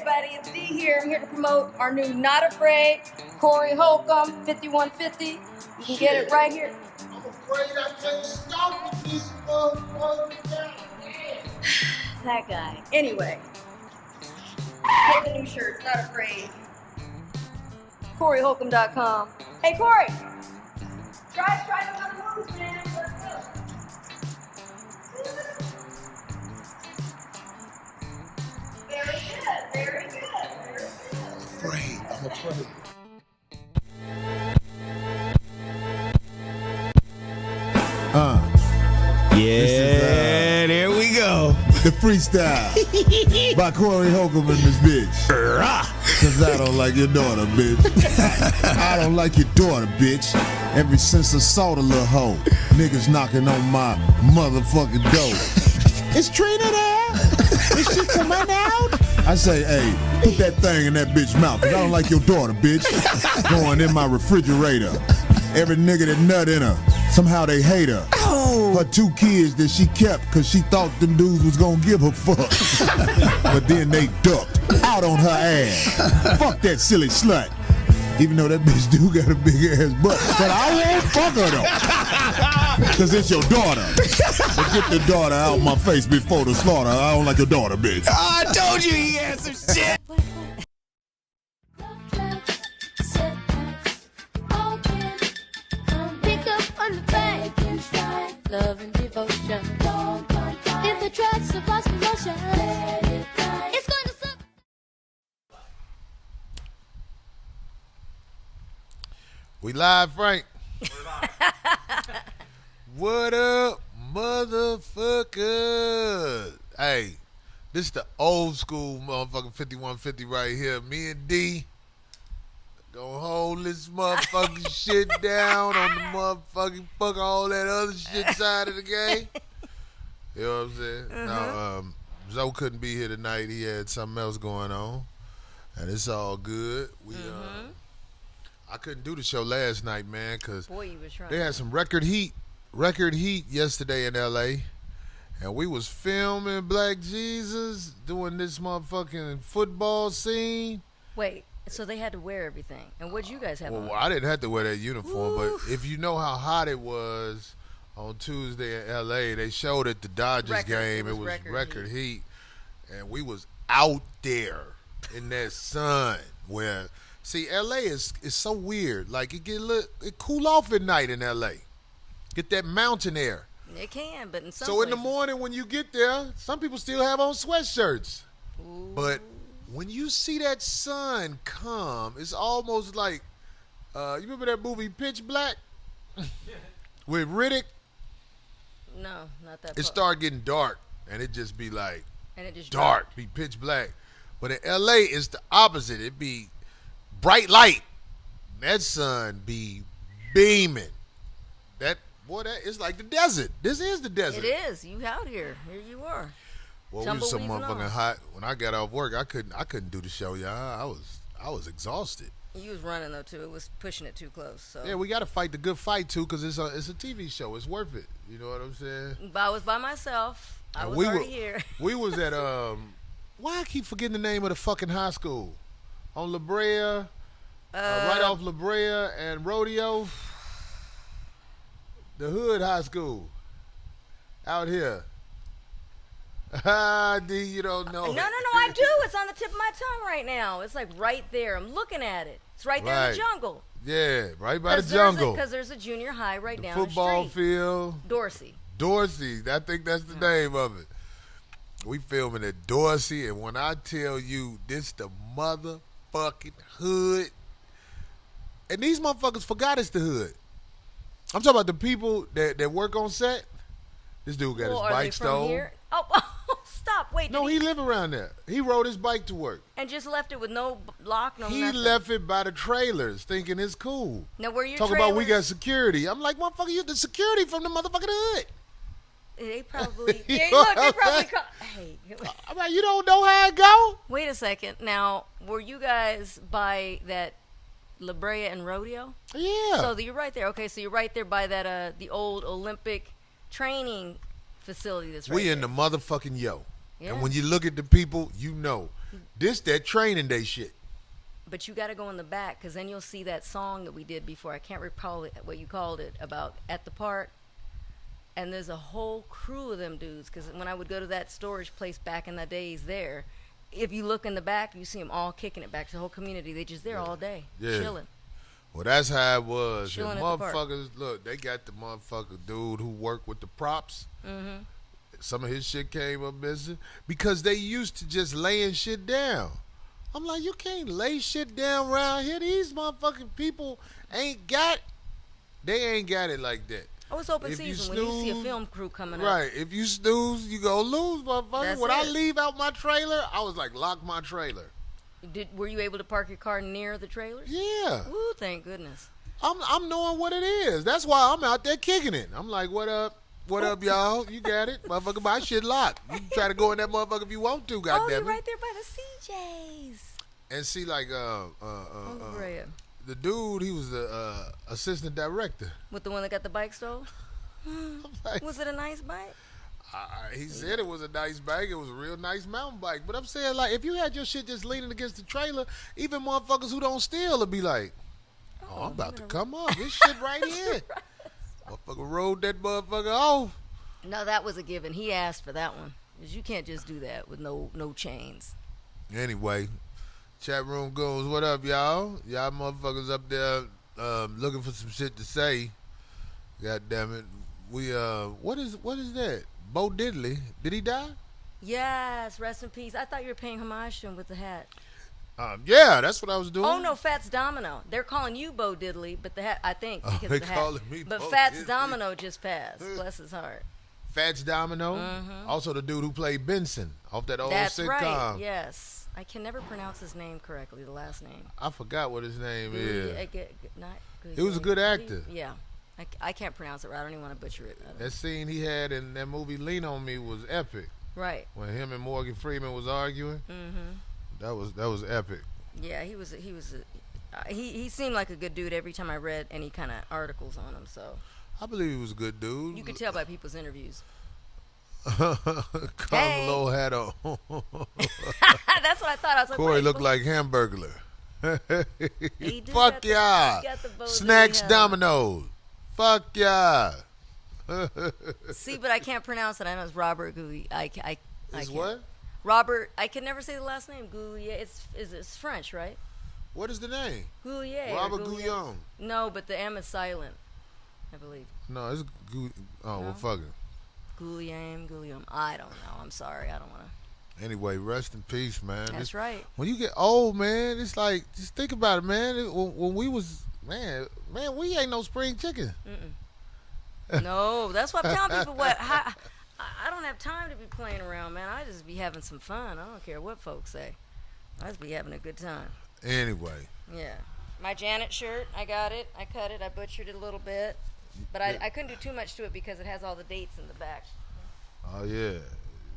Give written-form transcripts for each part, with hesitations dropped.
everybody, it's Dee here. I'm here to promote our new Not Afraid, Corey Holcomb, 5150. You can get it right here. I'm afraid I can't stop with this motherfucker down. That guy. Anyway, get the new shirts, Not Afraid. CoreyHolcomb.com. Hey, Corey! Try some other moves, man. Let's go. Very good, very good, very good. I'm afraid. Yeah, there we go. The freestyle by Corey Holcomb and this bitch. Cause I don't like your daughter, bitch. I don't like your daughter, bitch. Ever since I saw the little hoe, niggas knocking on my motherfucking door. Is Trina there? Is she coming out? I say, hey, put that thing in that bitch mouth, cause I don't like your daughter, bitch. Going in my refrigerator. Every nigga that nut in her, somehow they hate her. Her 2 kids that she kept cause she thought them dudes was gonna give her fuck. But then they ducked out on her ass. Fuck that silly slut. Even though that bitch do got a big ass butt. But I won't fuck her though. Cause it's your daughter. But get the daughter out my face before the slaughter. I don't like your daughter, bitch. I told you he had some shit. Love and devotion. If the tracks of lost emotion, it's going to suck. We live, Frank. What up, motherfucker? Hey, this is the old school motherfucking 5150 right here. Me and D gonna hold this motherfucking shit down on the motherfucking fuck all that other shit side of the game. You know what I'm saying? Now, Zoe couldn't be here tonight. He had something else going on, and it's all good. We I couldn't do the show last night, man, because they had some record heat yesterday in L.A., and we was filming Black Jesus doing this motherfucking football scene. Wait, so they had to wear everything. And what'd you guys have on? Well, I didn't have to wear that uniform, but if you know how hot it was on Tuesday in L.A., they showed at the Dodgers game. It was record heat. And we was out there in that sun where, see, L.A. is so weird. Like, it cool off at night in L.A. Get that mountain air. It can, but in some So in the morning when you get there, some people still have on sweatshirts. Ooh. But when you see that sun come, it's almost like, you remember that movie Pitch Black? With Riddick? No, not that. It start getting dark, and it just be like, and it just dark, be pitch black. But in L.A., it's the opposite. It be bright light. That sun be beaming. That it's like the desert. This is the desert. It is. You out here. Here you are. Well, we was so motherfucking hot. When I got off work, I couldn't do the show, y'all. I was exhausted. You was running though too. It was pushing it too close. So yeah, we got to fight the good fight too, because it's a TV show. It's worth it. You know what I'm saying? But I was by myself. I was already here. We was at why I keep forgetting the name of the fucking high school on La Brea, right off La Brea and Rodeo. The Hood High School out here. D, you don't know. No, I do. It's on the tip of my tongue right now. It's like right there. I'm looking at it. It's right there in the jungle. Yeah, right by the jungle. Because there's a junior high right down the street. Football field. Dorsey. I think that's the name of it. We filming at Dorsey, and when I tell you this the motherfucking hood, and these motherfuckers forgot it's the hood. I'm talking about the people that work on set. This dude got his bike stolen. Oh, stop. Wait. No, he live around there. He rode his bike to work. And just left it with no lock, no nothing? He left it by the trailers thinking it's cool. Now, where your Talking about we got security. I'm like, motherfucker, you the security from the motherfucking hood. They probably, they probably hey. I'm like, you don't know how it go? Wait a second. Now, were you guys by that La Brea and Rodeo? Yeah. So you're right there. Okay, so you're right there by that the old Olympic training facility that's right We there. in the motherfucking yo. Yeah. And when you look at the people, you know. This that training day shit. But you got to go in the back, because then you'll see that song that we did before. I can't recall what you called it, about at the park. And there's a whole crew of them dudes, because when I would go to that storage place back in the days there, if you look in the back, you see them all kicking it back. The whole community, they just there all day, chilling. Well, that's how it was. Chilling And at the park. motherfuckers, look, they got the motherfucker dude who worked with the props. Mm-hmm. Some of his shit came up missing because they used to just laying shit down. I'm like, you can't lay shit down around here. These motherfucking people they ain't got it like that. Oh, it's open If you season when you see a snooze- film crew coming up. Right. If you snooze, you go lose, motherfucker. That's When I it. leave out my trailer, I was like, lock my trailer. Were you able to park your car near the trailers? Yeah. Ooh, thank goodness. I'm knowing what it is. That's why I'm out there kicking it. I'm like, what up? What up, y'all? You got it? Motherfucker, my shit locked. You can try to go in that motherfucker if you want to, Oh, goddamn you're it. right there by the CJs. And see, like, Brea. the dude, he was the assistant director. With the one that got the bike stole? I'm like, Was it a nice bike? he said it was a nice bike. It was a real nice mountain bike. But I'm saying, like, if you had your shit just leaning against the trailer, even motherfuckers who don't steal would be like, oh, I'm about to come off. This shit right here. Motherfucker rode that motherfucker off. No, that was a given. He asked for that one. Because you can't just do that with no chains. Anyway, chat room goes, what up, y'all? Y'all motherfuckers up there looking for some shit to say. God damn it. We, what is that? Bo Diddley. Did he die? Yes, rest in peace. I thought you were paying homage to him with the hat. Yeah, that's what I was doing. Oh, no, Fats Domino. They're calling you Bo Diddley, but the hat, I think, because they of the hat. calling me But Bo Fats Diddley. Domino just passed. Bless his heart. Fats Domino. Mm-hmm. Also the dude who played Benson off that old That's sitcom. right, yes. I can never pronounce his name correctly, the last name. I forgot what his name is. He was a good actor. Yeah. I can't pronounce it right. I don't even want to butcher it. That scene he had in that movie Lean on Me was epic. Right. When him and Morgan Freeman was arguing. Mm-hmm. That was epic. Yeah, he seemed like a good dude every time I read any kind of articles on him. So I believe he was a good dude. you could tell by people's interviews. Carmelo had a That's what I thought. I was like, Corey wait, looked but- like Hamburglar. He do Fuck got the- yeah. he got the bow Snacks that he had. Dominoes. Fuck yeah. See, but I can't pronounce it. I know it's Robert Gouy. I Is can't. what? Robert. I can never say the last name. Goulier. It's French, right? What is the name? Goulier. or Robert Goulier. Guillaume. No, but the M is silent. I believe. No, it's well, No? fuck it. Guillaume. I don't know. I'm sorry. I don't want to. Anyway, rest in peace, man. That's right. When you get old, man, it's like, just think about it, man. When we was, man, we ain't no spring chicken. No, that's what I'm telling people. I don't have time to be playing around, man. I just be having some fun. I don't care what folks say. I just be having a good time. Anyway. Yeah. My Janet shirt, I got it. I cut it. I butchered it a little bit. But I couldn't do too much to it because it has all the dates in the back. Oh, yeah.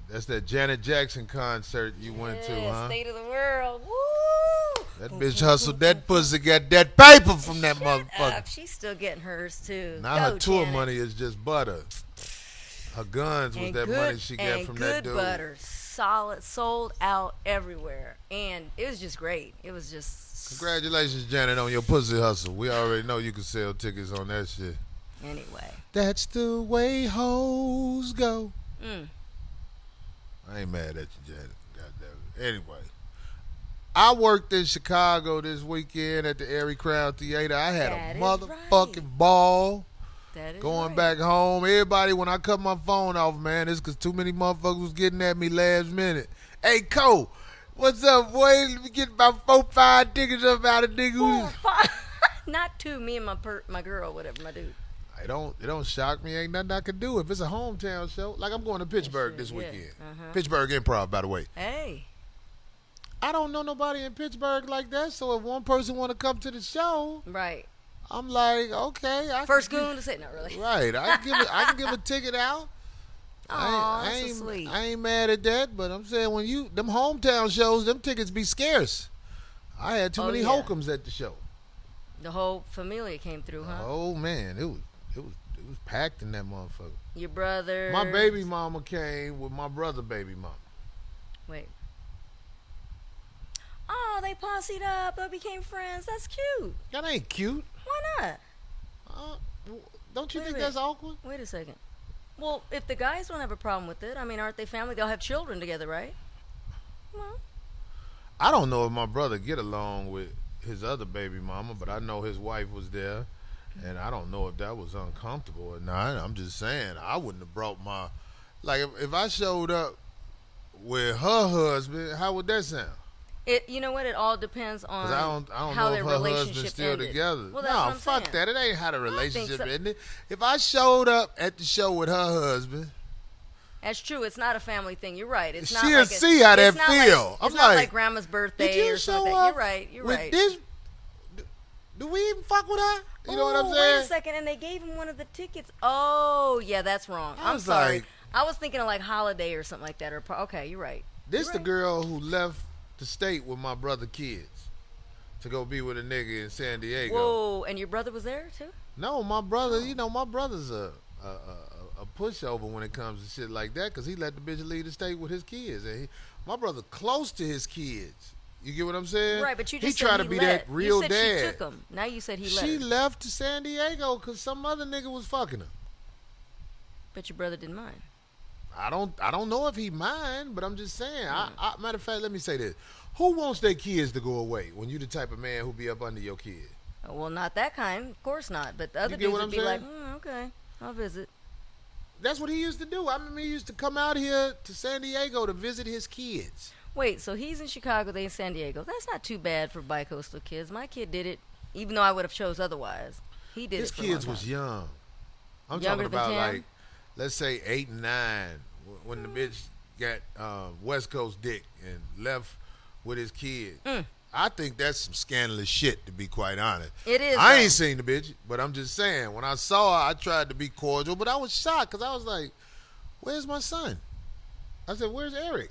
That's that Janet Jackson concert you went to, huh? State of the World. Woo! That bitch hustled that pussy, got that paper from that motherfucker. She's still getting hers, too. Now Go, her tour Janet. money is just butter. Her guns was And that good- money she got from that dude. And good butter. Solid. Sold out everywhere. And it was just great. It was just... Congratulations, Janet, on your pussy hustle. We already know you can sell tickets on that shit. Anyway. That's the way hoes go. Mm. I ain't mad at you, Janet. Goddamn it. Anyway, I worked in Chicago this weekend at the Airy Crown Theater. I had That a is motherfucking right. ball. That is Going right. back home. Everybody, when I cut my phone off, man, it's because too many motherfuckers was getting at me last minute. Hey, Cole, what's up, boy? Let me get about 4-5 tickets up out of niggas. Not two. Me and my girl, whatever, my dude. It don't shock me. Ain't nothing I can do. If it's a hometown show, like I'm going to Pittsburgh this yeah. weekend. Uh-huh. Pittsburgh Improv, by the way. Hey. I don't know nobody in Pittsburgh like that, so if one person want to come to the show, Right. I'm like, okay. First can goon to say, not really. Right. I can give a ticket out. Aw, I so ain't, sweet. I ain't mad at that, but I'm saying when them hometown shows, them tickets be scarce. I had too many yeah. Holcombs at the show. The whole familia came through, huh? Oh man, it was packed in that motherfucker. Your brother. My baby mama came with my brother baby mama. Wait. they posseed up, they became friends. That's cute. That ain't cute. Why not? Don't you Wait a think minute. that's awkward? Wait a second. Well, if the guys don't have a problem with it, I mean, aren't they family? They'll have children together, right? Well, I don't know if my brother get along with his other baby mama, but I know his wife was there, and I don't know if that was uncomfortable or not. I'm just saying, I wouldn't have brought my, like, if I showed up with her husband, how would that sound? you know what? It all depends on Because I don't how know their if her relationship husband's still ended. together. Well, that's No, what I'm fuck saying. that. It ain't how the think relationship so. ended. If I showed up at the show with her husband, That's true. It's not a family thing. You're right. It's not she'll like see how that it's not feel. Like, I'm it's not like, like grandma's birthday did you or something show like that. up You're right. You're with right. this? Do we even fuck with her? You know what I'm Ooh, saying? Wait a second, and they gave him one of the tickets. Oh, yeah, that's wrong. I I'm was sorry. like- I was thinking of like Holiday or something like that. Or okay, you're right. This You're the right. girl who left the state with my brother kids to go be with a nigga in San Diego. Whoa, and your brother was there too? No, my brother, you know, my brother's a pushover when it comes to shit like that because he let the bitch leave the state with his kids. And my brother close to his kids. You get what I'm saying? Right, but you he just tried said to be let. that real you said dad. She took him. Now you said he let She her. left to San Diego because some other nigga was fucking her. But your brother didn't mind. I don't know if he mind, but I'm just saying. Matter of fact, let me say this: who wants their kids to go away when you the type of man who be up under your kid? Well, not that kind. Of course not. But the other get dudes what would I'm be like, saying? okay, I'll visit. That's what he used to do. I remember he used to come out here to San Diego to visit his kids. Wait, so he's in Chicago, they in San Diego. That's not too bad for bicoastal kids. My kid did it, even though I would have chose otherwise. He did His it for a kids long was time. young. I'm Younger talking than about 10? like, let's say 8 and 9, when the bitch got West Coast dick and left with his kid. I think that's some scandalous shit, to be quite honest. It is, I though. ain't seen the bitch, but I'm just saying. When I saw her, I tried to be cordial, but I was shocked because I was like, "Where's my son?" I said, "Where's Eric?"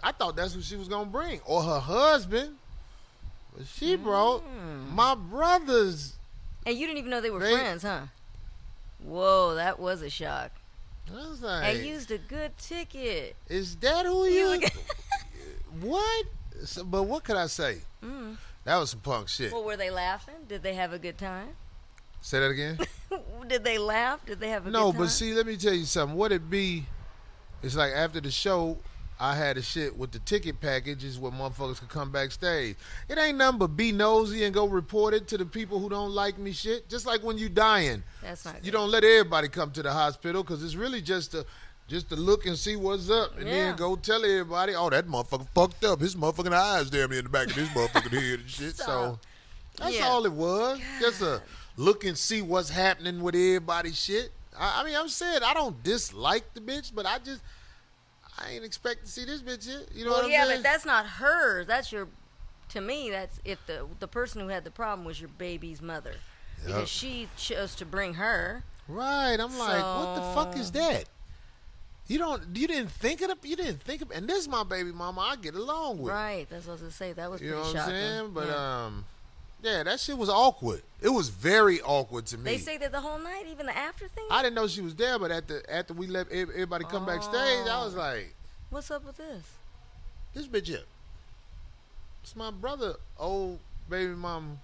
I thought that's what she was gonna bring, or her husband. But she brought my brothers. And you didn't even know they were They- friends, huh? Whoa, that was a shock. I was like, And used a good ticket. "Is that who You you?" look- What? So, but what could I say? That was some punk shit. Well, were they laughing? Did they have a good time? Say that again. Did they laugh? Did they have a No, good time? but see, let me tell you something. What it be? It's like after the show, I had a shit with the ticket packages where motherfuckers could come backstage. It ain't nothing but be nosy and go report it to the people who don't like me shit. Just like when you dying. That's not good. You don't let everybody come to the hospital because it's really just to look and see what's up and Yeah. then go tell everybody, oh, that motherfucker fucked up. His motherfucking eyes damn near in the back of this motherfucking head and shit. So that's Yeah. all it was. Just a look and see what's happening with everybody's shit. I mean, I'm saying I don't dislike the bitch, but I ain't expect to see this bitch here. You know what Well, I'm yeah, saying? but that's not hers. That's your. To me, that's if the person who had the problem was your baby's mother, because she chose to bring her. Right. I'm like, what the fuck is So- that? You didn't think of and this is my baby mama I get along with. Right. That's what I was gonna say. That was You pretty know what I'm shocking. saying? But Yeah. yeah, that shit was awkward. It was very awkward to me. They stayed there the whole night, even the after thing. I didn't know she was there, but after we let everybody come backstage, I was like, What's up with this? this bitch here. It's my brother, old baby mama.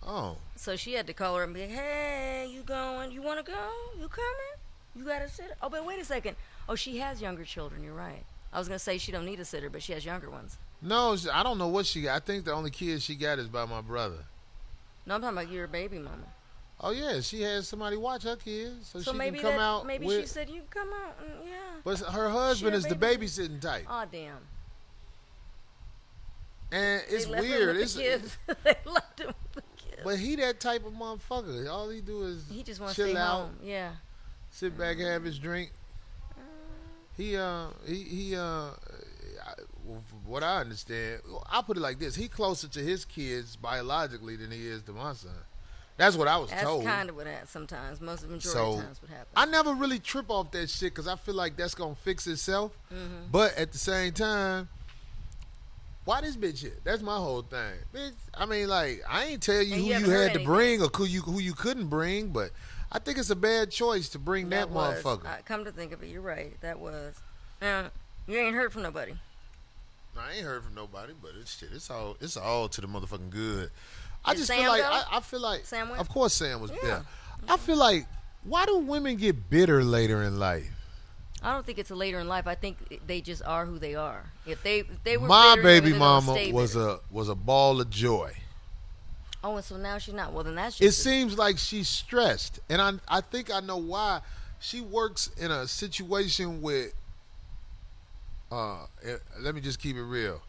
Oh. So she had to call her and be like, "Hey, you going? You want to go? You coming? You got a sitter? Oh, but wait a second. Oh, she has younger children. You're right. I was gonna say she don't need a sitter, but she has younger ones. No, I don't know what she got. I think the only kid she got is by my brother. No, I'm talking about your baby mama. Oh yeah, she has somebody watch her kids, so, So she maybe can come out. maybe with, she said you come out. And, yeah. but her husband She is a the baby- babysitting type, Oh damn. and it's They left weird. Him with It's the kids. They left him with the kids. but he that type of motherfucker. All he do is He just wants to chill stay out, home. Yeah. sit back, have his drink. He what I understand, I'll put it like this: he closer to his kids biologically than he is to my son. That's what I was That's told. kind of what happens sometimes. Most of the majority So of times what happens. I never really trip off that shit because I feel like that's gonna fix itself. But at the same time, why this bitch here? That's my whole thing, bitch. I mean, like, I ain't tell you And who you you haven't heard had to anything. bring or who you couldn't bring, but I think it's a bad choice to bring that was. motherfucker. Come to think of it, you're right. That was. You ain't heard from nobody. I ain't heard from nobody, but it's all to the motherfucking good. I Did just Sam feel like go? I feel like Sam went? of course Sam was Yeah. there. I feel like why do women get bitter later in life? I don't think it's a later in life. I think they just are who they are. If they were My bitter, baby they're gonna mama stay was bitter. a ball of joy. Oh, and so now she's not. Well, then that's It just. seems like she's stressed, and I think I know why. She works in a situation with. Let me just keep it real.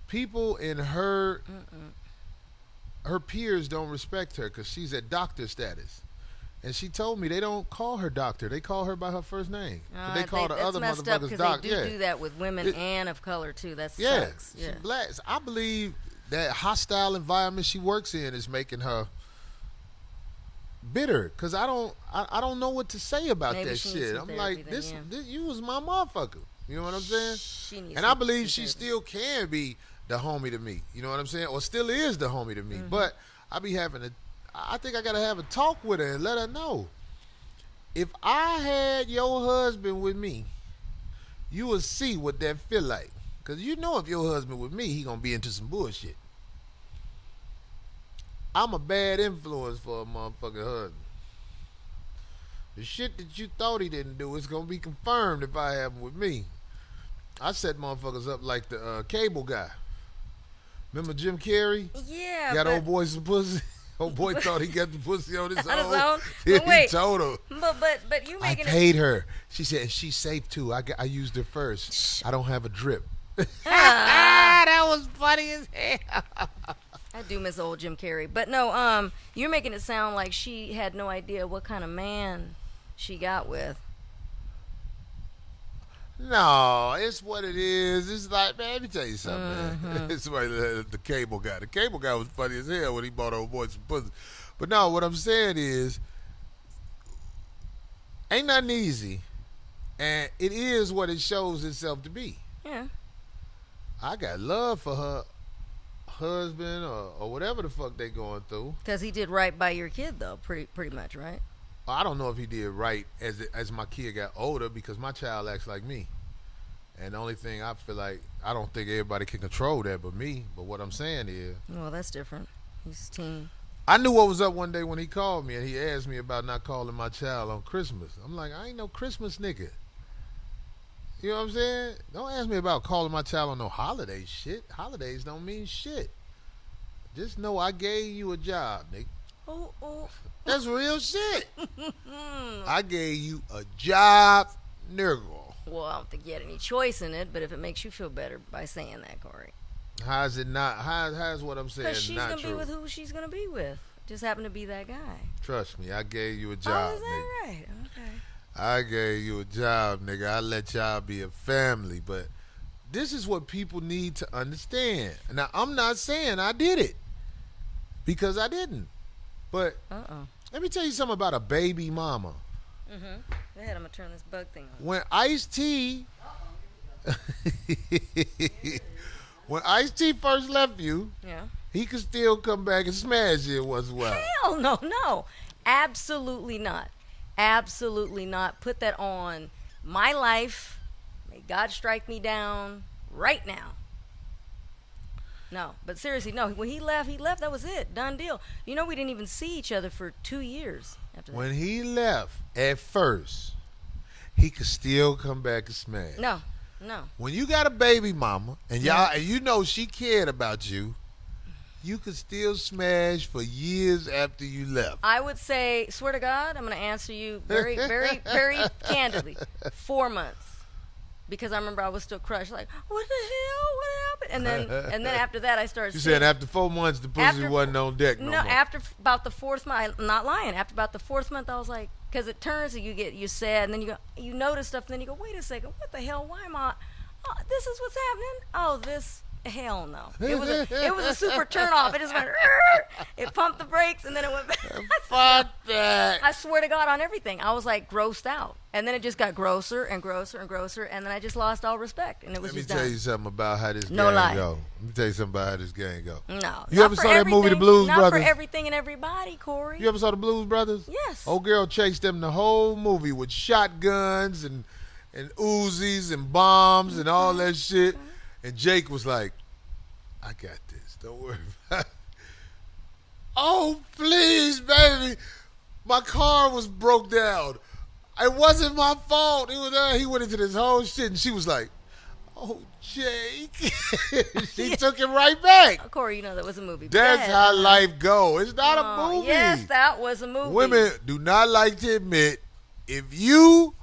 People in her peers don't respect her because she's at doctor status, and she told me they don't call her doctor; they call her by her first name. They call the that's other messed up motherfuckers because doc. they do Yeah, do that with women and of color too. That yeah. sucks. She Yeah. black. I believe that hostile environment she works in is making her bitter because I don't know what to say about Maybe that she needs shit. some I'm therapy like, then, this, yeah. this, you was my motherfucker. You know what I'm saying? She needs And I some- believe some she therapy. still can be the homie to me. You know what I'm saying? Or still is the homie to me. Mm-hmm. But I be I think I gotta have a talk with her and let her know. If I had your husband with me, you would see what that feel like. Cause you know if your husband with me, he gonna be into some bullshit. I'm a bad influence for a motherfucking husband. The shit that you thought he didn't do is gonna be confirmed if I have him with me. I set motherfuckers up like the cable guy. Remember Jim Carrey? Yeah. Got but, old boy some pussy. Old boy thought he got the pussy on his On his own. own? Yeah, But wait. he told her. But you I making it. paid her. She said, and she's safe too. I used her first. I don't have a drip. Ah. That was funny as hell. I do miss old Jim Carrey. But no, you're making it sound like she had no idea what kind of man she got with. No, it's what it is. It's like, man, let me tell you something, Mm-hmm. man. It's like the cable guy. The cable guy was funny as hell when he bought old boy some pussy. But no, what I'm saying is, ain't nothing easy. And it is what it shows itself to be. Yeah. I got love for her husband or whatever the fuck they going through. Because he did right by your kid, though, pretty much, right? I don't know if he did right as my kid got older because my child acts like me. And the only thing I feel like, I don't think everybody can control that but me. But what I'm saying is, Well, that's different. He's teen. I knew what was up one day when he called me and he asked me about not calling my child on Christmas. I'm like, I ain't no Christmas nigga. You know what I'm saying? Don't ask me about calling my child on no holiday shit. Holidays don't mean shit. Just know I gave you a job, nigga. Oh. That's real shit. I gave you a job, nigga. Well, I don't think you had any choice in it, but if it makes you feel better by saying that, Corey. How's it not? How's what I'm saying Because she's not going to be true? with who she's going to be with. Just happen to be that guy. Trust me, I gave you a Oh, job, is nigga. that right? Okay. I gave you a job, nigga. I let y'all be a family, but this is what people need to understand. Now, I'm not saying I did it because I didn't, but let me tell you something about a baby mama. Go ahead, I'm going to turn this bug thing on. When Ice-T when Ice-T first left you, Yeah. he could still come back and smash you once in a while. Hell no. Absolutely not. Absolutely not. Put that on my life. May God strike me down right now. No, but seriously, no. When he left, that was it. Done deal. You know, we didn't even see each other for 2 years after that. When he left at first, he could still come back and smash. No. When you got a baby mama and y'all and you know she cared about you, you could still smash for years after you left. I would say, swear to God, I'm going to answer you very, very, very candidly. 4 months. Because I remember I was still crushed. Like, what the hell? What happened? And then after that, I started You seeing. said after 4 months, the pussy wasn't on deck no more. After about the 4th month, I'm not lying. After about the 4th month, I was like, because it turns and you're sad, and then you notice stuff, and then you go, wait a second, what the hell? Why am I? Oh, this is what's happening. Oh, this. Hell no. It was a super turn off. It just went. It pumped the brakes, and then it went back. Fuck that. I swear to God on everything. I was like grossed out, and then it just got grosser and grosser and grosser, and then I just lost all respect, and it was Let me just tell done. you something about how this No game lie. go. Let me tell you something about how this game go. No. You not ever for saw that movie, The everything- Blues not Brothers? for everything and everybody, Corey. You ever saw the Blues Brothers? Yes. Old girl chased them the whole movie with shotguns and Uzis and bombs and all that shit. And Jake was like, I got this. Don't worry about it. Oh, please, baby. My car was broke down. It wasn't my fault. It was he went into this whole shit, and she was like, oh, Jake. She took him right back. Corey, you know that was a movie. That's how life go. It's not a movie. Yes, that was a movie. Women do not like to admit if you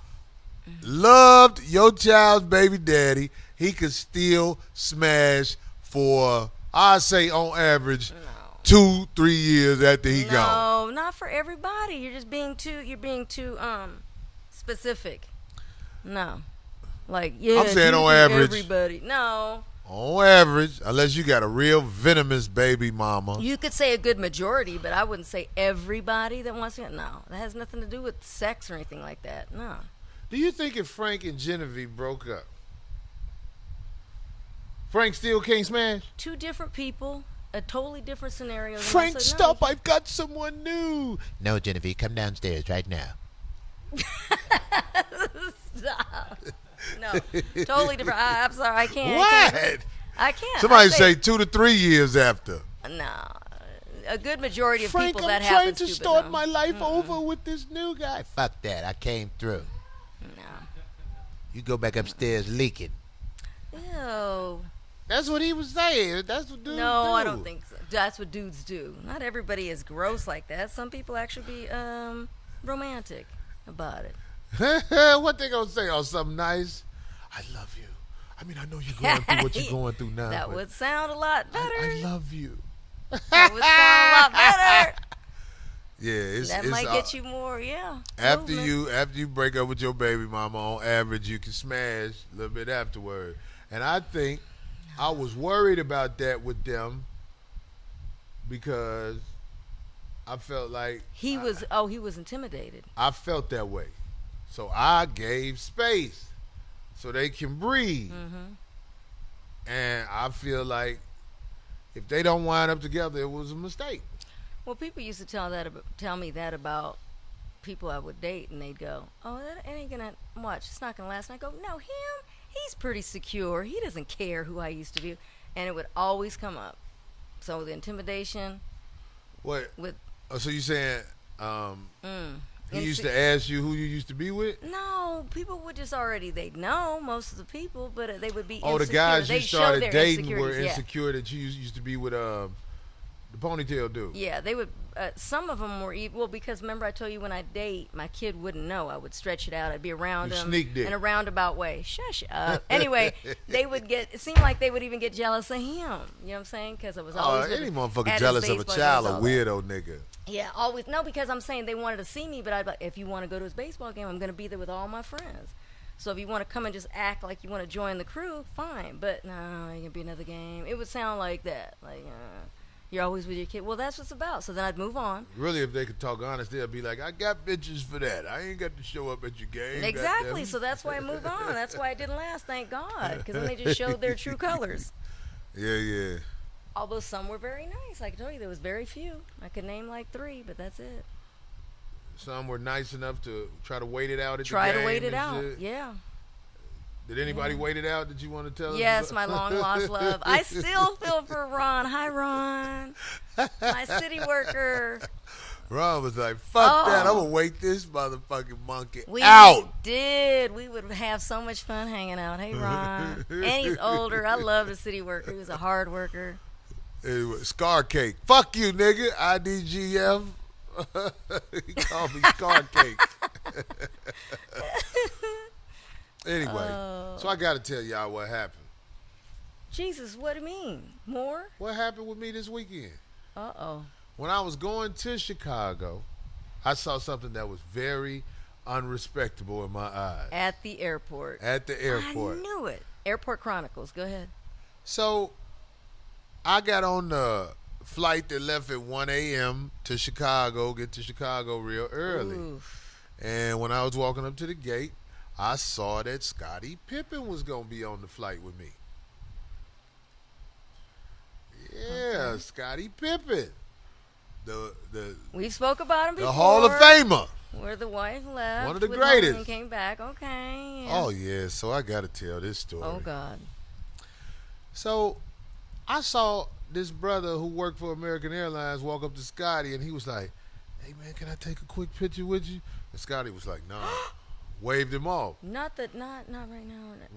loved your child's baby daddy, he could still smash for, I say on average, 2-3 years after he gone. No, not for everybody. You're just being too specific. No. Like, yeah, I'm saying on average. Everybody. No. On average, unless you got a real venomous baby mama. You could say a good majority, but I wouldn't say everybody that wants to. No, that has nothing to do with sex or anything like that. No. Do you think if Frank and Genevieve broke up, Frank still can't smash? Two different people, a totally different scenario. Frank, stop. I've got someone new. No, Genevieve, come downstairs right now. Stop. No, totally different. I'm sorry, I can't. What? I can't. Somebody say 2 to 3 years after. No. A good majority of Frank, people I'm that trying happens to to, start my life over with this new guy. Fuck that. I came through. No. You go back upstairs leaking. Ew. That's what he was saying. That's what dudes do. No, I don't think so. That's what dudes do. Not everybody is gross like that. Some people actually be romantic about it. What they gonna say? Oh, something nice? I love you. I mean, I know you're going through what you're going through now. That would sound a lot better. I love you. That would sound a lot better. Yeah, That might get you more, yeah. After movement. you break up with your baby mama, on average, you can smash a little bit afterward. And I think I was worried about that with them because I felt like he was intimidated. I felt that way. So I gave space so they can breathe. Mm-hmm. And I feel like if they don't wind up together, it was a mistake. Well, people used to tell me that about people I would date, and they'd go, "Oh, that ain't gonna watch. It's not gonna last." And I go, "No, he's pretty secure. He doesn't care who I used to be," and it would always come up. So the intimidation. What? With. So you saying he used to ask you who you used to be with? No, people would just they'd know most of the people, but they would be insecure. The guys you started dating were yeah. insecure that you used to be with the ponytail dude. Yeah, they would. Some of them were well, because remember I told you when I date, my kid wouldn't know. I would stretch it out. I'd be around him in a roundabout way. Shush up. Anyway, they would it seemed like they would even get jealous of him. You know what I'm saying? Because I was always any motherfucker jealous of a child, a weirdo nigga. Yeah, always. No, because I'm saying they wanted to see me, but I'd be like, if you want to go to his baseball game, I'm going to be there with all my friends. So if you want to come and just act like you want to join the crew, fine. But no, it can be another game. It would sound like that. Like, you're always with your kid. Well, that's what it's about. So then I'd move on. Really, if they could talk honest, they'd be like, I got bitches for that. I ain't got to show up at your game. Exactly. So that's why I moved on. That's why it didn't last, thank God. Because then they just showed their true colors. Yeah. Although some were very nice. Like I told you, there was very few. I could name like 3, but that's it. Some were nice enough to try to wait it out at the game. Try to wait it out, yeah. Did anybody wait it out? Did you want to tell us? Yes, my long-lost love. I still feel for Ron. Hi, Ron. My city worker. Ron was like, fuck that. I'm going to wait this motherfucking monkey out. We did. We would have so much fun hanging out. Hey, Ron. And he's older. I love the city worker. He was a hard worker. Scar cake. Fuck you, nigga. IDGF. He called me Scar cake. Anyway, so I got to tell y'all what happened. Jesus, what do you mean? More? What happened with me this weekend? Uh-oh. When I was going to Chicago, I saw something that was very unrespectable in my eyes. At the airport. At the airport. I knew it. Airport Chronicles. Go ahead. So, I got on the flight that left at 1 a.m. to Chicago, get to Chicago real early. Oof. And when I was walking up to the gate, I saw that Scottie Pippen was going to be on the flight with me. Yeah, okay. Scottie Pippen. We spoke about him before. The Hall of Famer. Where the wife left. One of the greatest. And came back. Okay. Yeah. Oh, yeah. So I got to tell this story. Oh, God. So I saw this brother who worked for American Airlines walk up to Scotty, and he was like, "Hey man, can I take a quick picture with you?" And Scotty was like, "Nah." Waved him off. Not right now.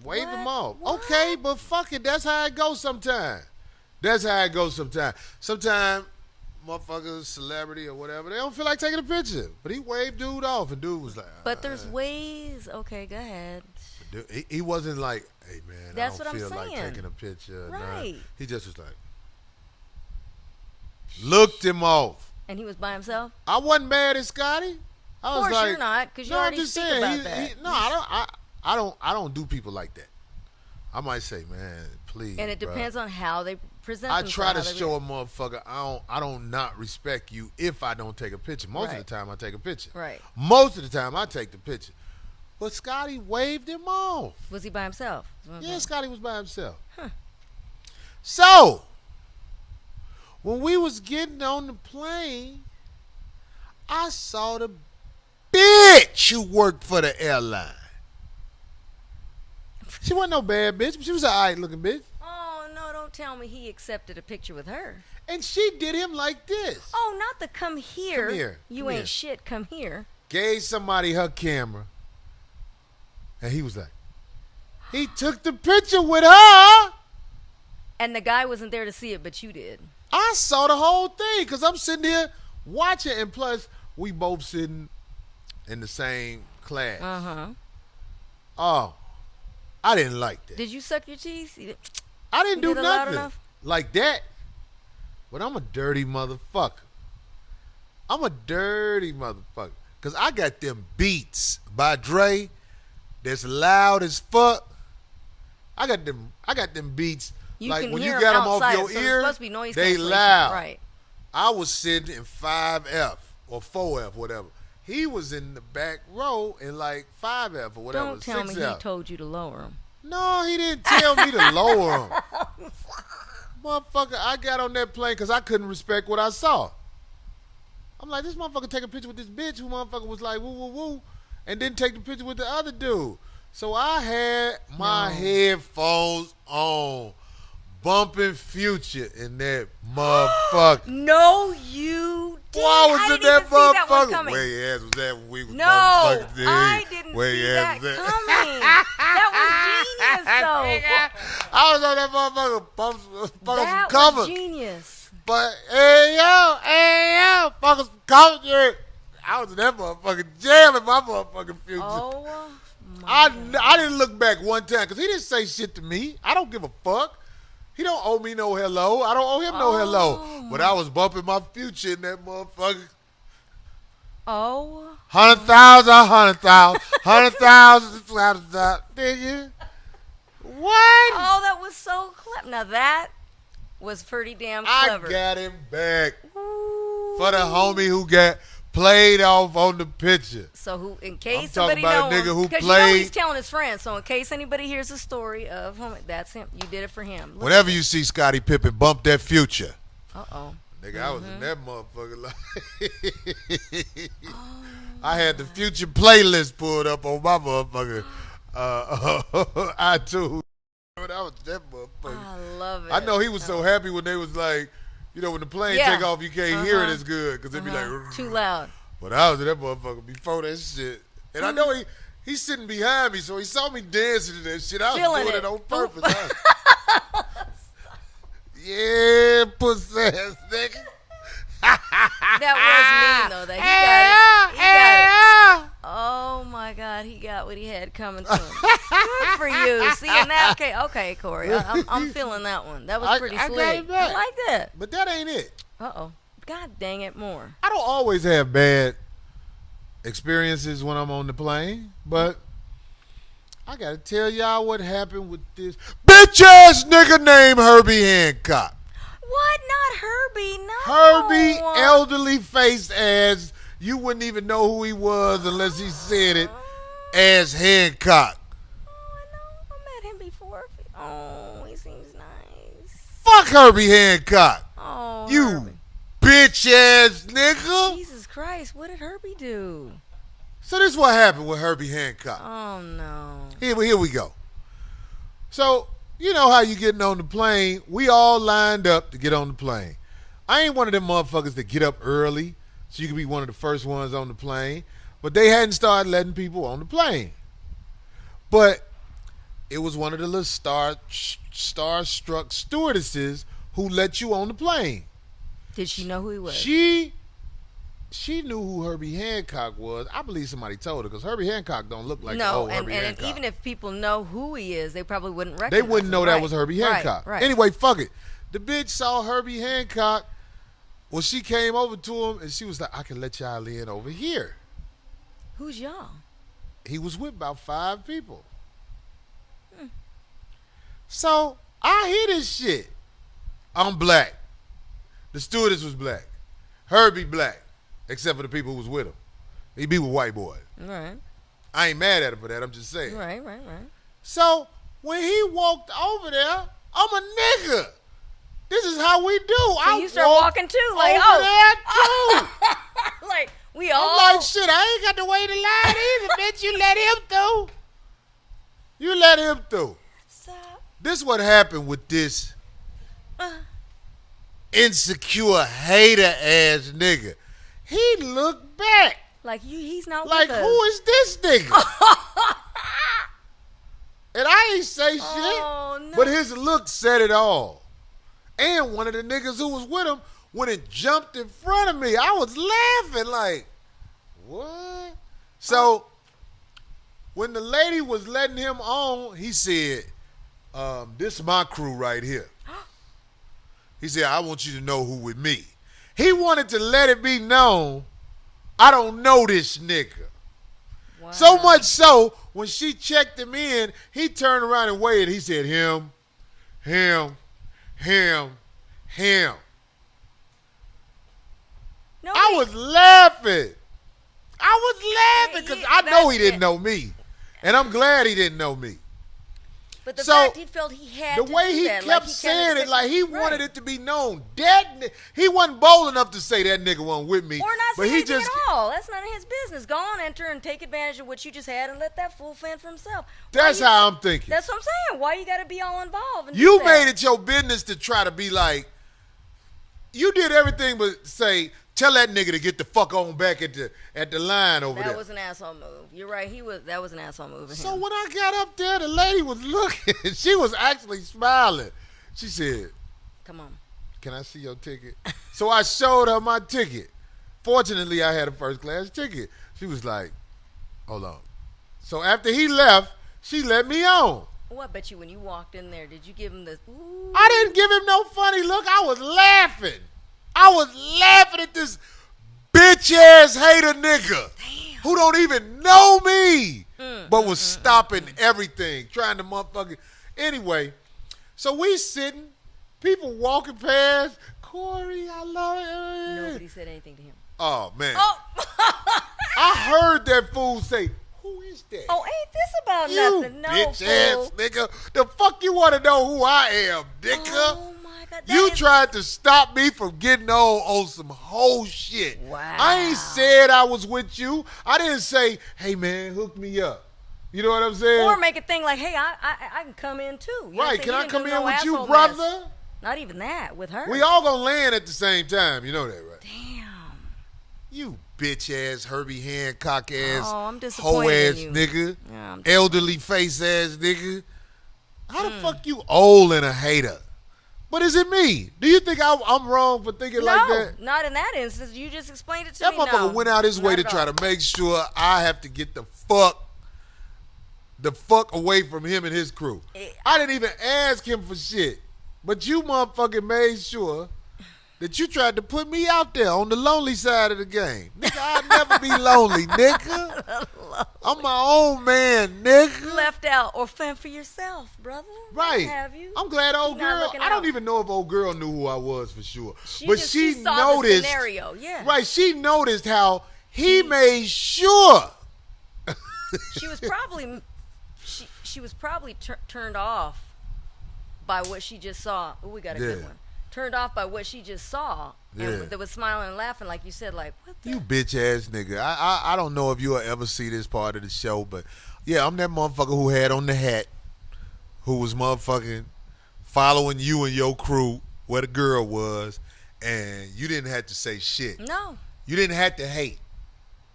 Waved him off. What? Okay, but fuck it. That's how it goes sometimes. Sometimes motherfuckers, celebrity or whatever, they don't feel like taking a picture. But he waved dude off, and dude was like, But there's ways. Okay, go ahead. Dude, he wasn't like, "Hey man, That's I what don't I'm feel like saying. taking a picture." Right. Nah. He just was like, looked him off. And he was by himself? I wasn't mad at Scotty. I was Of course like, you're not, because you no, I'm already just speak saying, about that. I don't do people like that. I might say, man, please. And it bruh. depends on how they present I themselves. try to how they show a motherfucker I don't not respect you if I don't take a picture. Most of Right. the time I take a picture. Right. Most of the time I take the picture. But Scotty waved him off. Was he by himself? Yeah, Scotty was by himself. So, when we was getting on the plane, I saw the bitch who worked for the airline. She wasn't no bad bitch, but she was an alright looking bitch. Oh, no, don't tell me he accepted a picture with her. And she did him like this. Oh, not the come here. Come here. You Come ain't here. shit, come here. Gave somebody her camera. And he was like, he took the picture with her. And the guy wasn't there to see it, but you did. I saw the whole thing because I'm sitting here watching. And plus, we both sitting in the same class. Uh-huh. Oh, I didn't like that. Did you suck your teeth? I didn't you do did it loud nothing enough? like that. But I'm a dirty motherfucker. Because I got them beats by Dre that's loud as fuck. I got them beats. You like can when hear you got them outside, off so your there's ear, supposed to be noise they cancellation. loud. Right. I was sitting in 5F or 4F, whatever. He was in the back row in like 5F or whatever. Don't tell me 6F. he told you to lower him. No, he didn't tell me to lower him. Motherfucker, I got on that plane because I couldn't respect what I saw. I'm like, this motherfucker take a picture with this bitch who motherfucker was like, woo, woo, woo, and didn't take the picture with the other dude. So I had my headphones on, bumping Future in that motherfucker. No, you didn't. Why was I in didn't that even see that one motherfucker? coming. Where your ass was at when we was No, motherfucking there? I didn't Where see your that ass was at? coming. That was genius, though. I was on that motherfucker bumping That some covers. was genius. But hey yo, fuckers come. I was in that motherfucking jail in my motherfucking Future. Oh, I didn't look back one time because he didn't say shit to me. I don't give a fuck. He don't owe me no hello. I don't owe him no hello. But I was bumping my Future in that motherfucker. oh. 100,000, 100,000, 100,000, 100,000. Nigga. What? Oh, that was so clever. Now that was pretty damn clever. I got him back Ooh. for the homie who got played off on the picture. So who, in case I'm somebody talking about know a nigga him, who because played- you know he's telling his friends. So in case anybody hears the story of him, that's him. You did it for him. Look. Whenever you see Scottie Pippen, bump that Future. Uh-oh. Nigga, I was in that motherfucker like I had the Future playlist pulled up on my motherfucker iTunes. I was that motherfucker. I love it. I know he was so happy when they was like, you know, when the plane Yeah. take off, you can't hear it as good because it'd be like Too loud. But I was in that motherfucker before that shit, and I know he's sitting behind me, so he saw me dancing to that shit. I was Feeling doing it. it on purpose. Yeah, pussy ass nigga. That was mean, though. That he got it. Oh, my God. He got what he had coming to him. Good for you. See, and that, okay, Corey. I'm feeling that one. That was pretty I got slick. it back. I like that. But that ain't it. Uh-oh. God dang it, more. I don't always have bad experiences when I'm on the plane, but I gotta tell y'all what happened with this bitch ass nigga named Herbie Hancock. What? Not Herbie, no. Herbie, elderly face ass. You wouldn't even know who he was unless he said it as Hancock. Oh, I know. I met him before. Oh, he seems nice. Fuck Herbie Hancock. Oh, You Herbie. bitch ass nigga. Jesus Christ, what did Herbie do? So this is what happened with Herbie Hancock. Oh, no. Here we go. So you know how you getting on the plane. We all lined up to get on the plane. I ain't one of them motherfuckers that get up early so you can be one of the first ones on the plane. But they hadn't started letting people on the plane. But it was one of the little starstruck stewardesses who let you on the plane. Did she know who he was? She knew who Herbie Hancock was. I believe somebody told her because Herbie Hancock don't look like the old Herbie Hancock. And even if people know who he is, they probably wouldn't recognize him. They wouldn't know that was Herbie Hancock. Right. Anyway, fuck it. The bitch saw Herbie Hancock. Well, she came over to him and she was like, I can let y'all in over here. Who's y'all? He was with about 5 people. So I hear this shit. I'm black. The stewardess was black. Herbie black, except for the people who was with him. He be with white boys. Right. I ain't mad at him for that. I'm just saying. Right. So when he walked over there, I'm a nigga. This is how we do. So you start walking too, like over there too. like we all. I'm like, shit, I ain't got to wait in line either, bitch. You let him through. You let him through. Stop. This what happened with this insecure hater ass nigga. He looked back. Like he's not Like, with us. who is this nigga? And I ain't say shit. Oh, no. But his look said it all. And one of the niggas who was with him went and jumped in front of me. I was laughing like, what? So when the lady was letting him on, he said, this is my crew right here. He said, I want you to know who with me. He wanted to let it be known, I don't know this nigga. Wow. So much so, when she checked him in, he turned around and waved. He said, him. No, I was laughing. Because I know he didn't know me. And I'm glad he didn't know me. But the So, fact he felt he had The to way do he that, kept like saying kinda it, like he right. wanted it to be known. He wasn't bold enough to say that nigga wasn't with me. Or not but say he anything just, at all. That's none of his business. Go on, enter, and take advantage of what you just had, and let that fool fend for himself. That's how I'm thinking. That's what I'm saying. Why you got to be all involved? And You do made that? it your business to try to be like, you did everything but say, tell that nigga to get the fuck on back at the line over there. That was an asshole move. You're right. That was an asshole move. Of So him. when I got up there, the lady was looking. She was actually smiling. She said, Come on. can I see your ticket? So I showed her my ticket. Fortunately, I had a first class ticket. She was like, hold on. So after he left, she let me on. Oh, I bet you when you walked in there, did you give him the? Ooh. I didn't give him no funny look. I was laughing. I was laughing at this bitch ass hater nigga who don't even know me, but was stopping everything, trying to motherfucking. Anyway, so we sitting, people walking past. Corey, I love it. Nobody said anything to him. Oh man, Oh, I heard that fool say, "Who is that?" oh, ain't this about you nothing? No, bitch ass fool. nigga. The fuck you want to know who I am, nigga? Oh my God. that You is- tried to stop me from getting on some whole shit. Wow. I ain't said I was with you. I didn't say, hey man, hook me up. You know what I'm saying? Or make a thing like, hey, I can come in too. You know what I'm Right, saying? can He I didn't come do in no with you, asshole brother? mess. Not even that, with her. We all gonna land at the same time. You know that, right? Damn. You bitch ass, Herbie Hancock ass, Oh, I'm hoe disappointed ass in you. nigga, Yeah, I'm elderly face ass nigga. How the fuck you old and a hater? But is it me? Do you think I'm wrong for thinking like that? not in that instance. You just explained it to That me. motherfucker No, went out his way not to at try all. to make sure I have to get the fuck away from him and his crew. I didn't even ask him for shit. But you motherfucking made sure that you tried to put me out there on the lonely side of the game. Nigga, I'll never be lonely, nigga. I'm my own man, nigga. Left out or fend for yourself, brother. Right. Have you? I'm glad old Not girl. looking I don't out. even know if old girl knew who I was for sure. She But just- she saw noticed. the scenario. Yeah. Right, she noticed how he made sure. She was probably she was probably turned off by what she just saw. Oh, we got a good Yeah. one. Turned off by what she just saw, Yeah. and that was smiling and laughing, like you said, like what the. You bitch ass nigga. I don't know if you'll ever see this part of the show, but yeah, I'm that motherfucker who had on the hat, who was motherfucking following you and your crew where the girl was, and you didn't have to say shit. No. You didn't have to hate.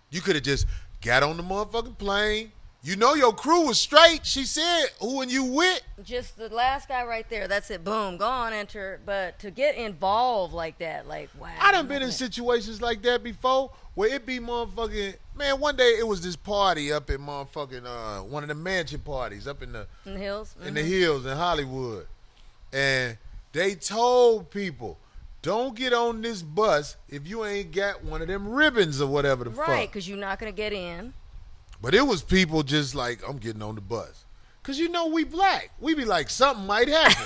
You could have just got on the motherfucking plane. You know your crew was straight. She said, who and you with? Just the last guy right there. That's it. Boom. Go on, enter. But to get involved like that, like, wow. I done been in situations like that before where it be motherfucking, man, one day it was this party up in motherfucking, one of the mansion parties up in the hills? in the hills in Hollywood. And they told people, don't get on this bus if you ain't got one of them ribbons or whatever the fuck. Right, because you're not going to get in. But it was people just like, I'm getting on the bus. Because you know we black. We be like, something might happen.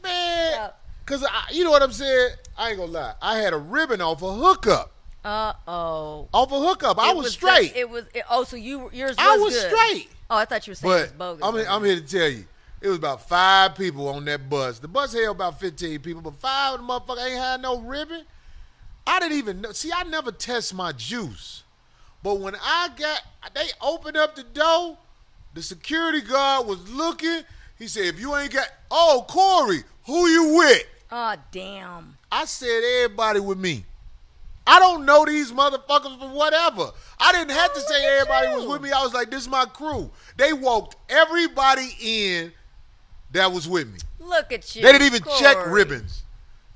Man. Because you know what I'm saying? I ain't going to lie. I had a ribbon off a hookup. Uh-oh. Off a hookup. I was straight. So yours was I was good. straight. Oh, I thought you were saying it was But bogus. I'm here to tell you. It was about 5 people on that bus. The bus held about 15 people, but 5 of the motherfuckers ain't had no ribbon. I didn't even know. See, I never test my juice. But when they opened up the door, the security guard was looking. He said, if you ain't got, oh, Corey, who you with? Oh, damn. I said, everybody with me. I don't know these motherfuckers for whatever. I didn't have to say everybody was with me. I was like, this is my crew. They walked everybody in that was with me. Look at you. They didn't even Corey. check ribbons.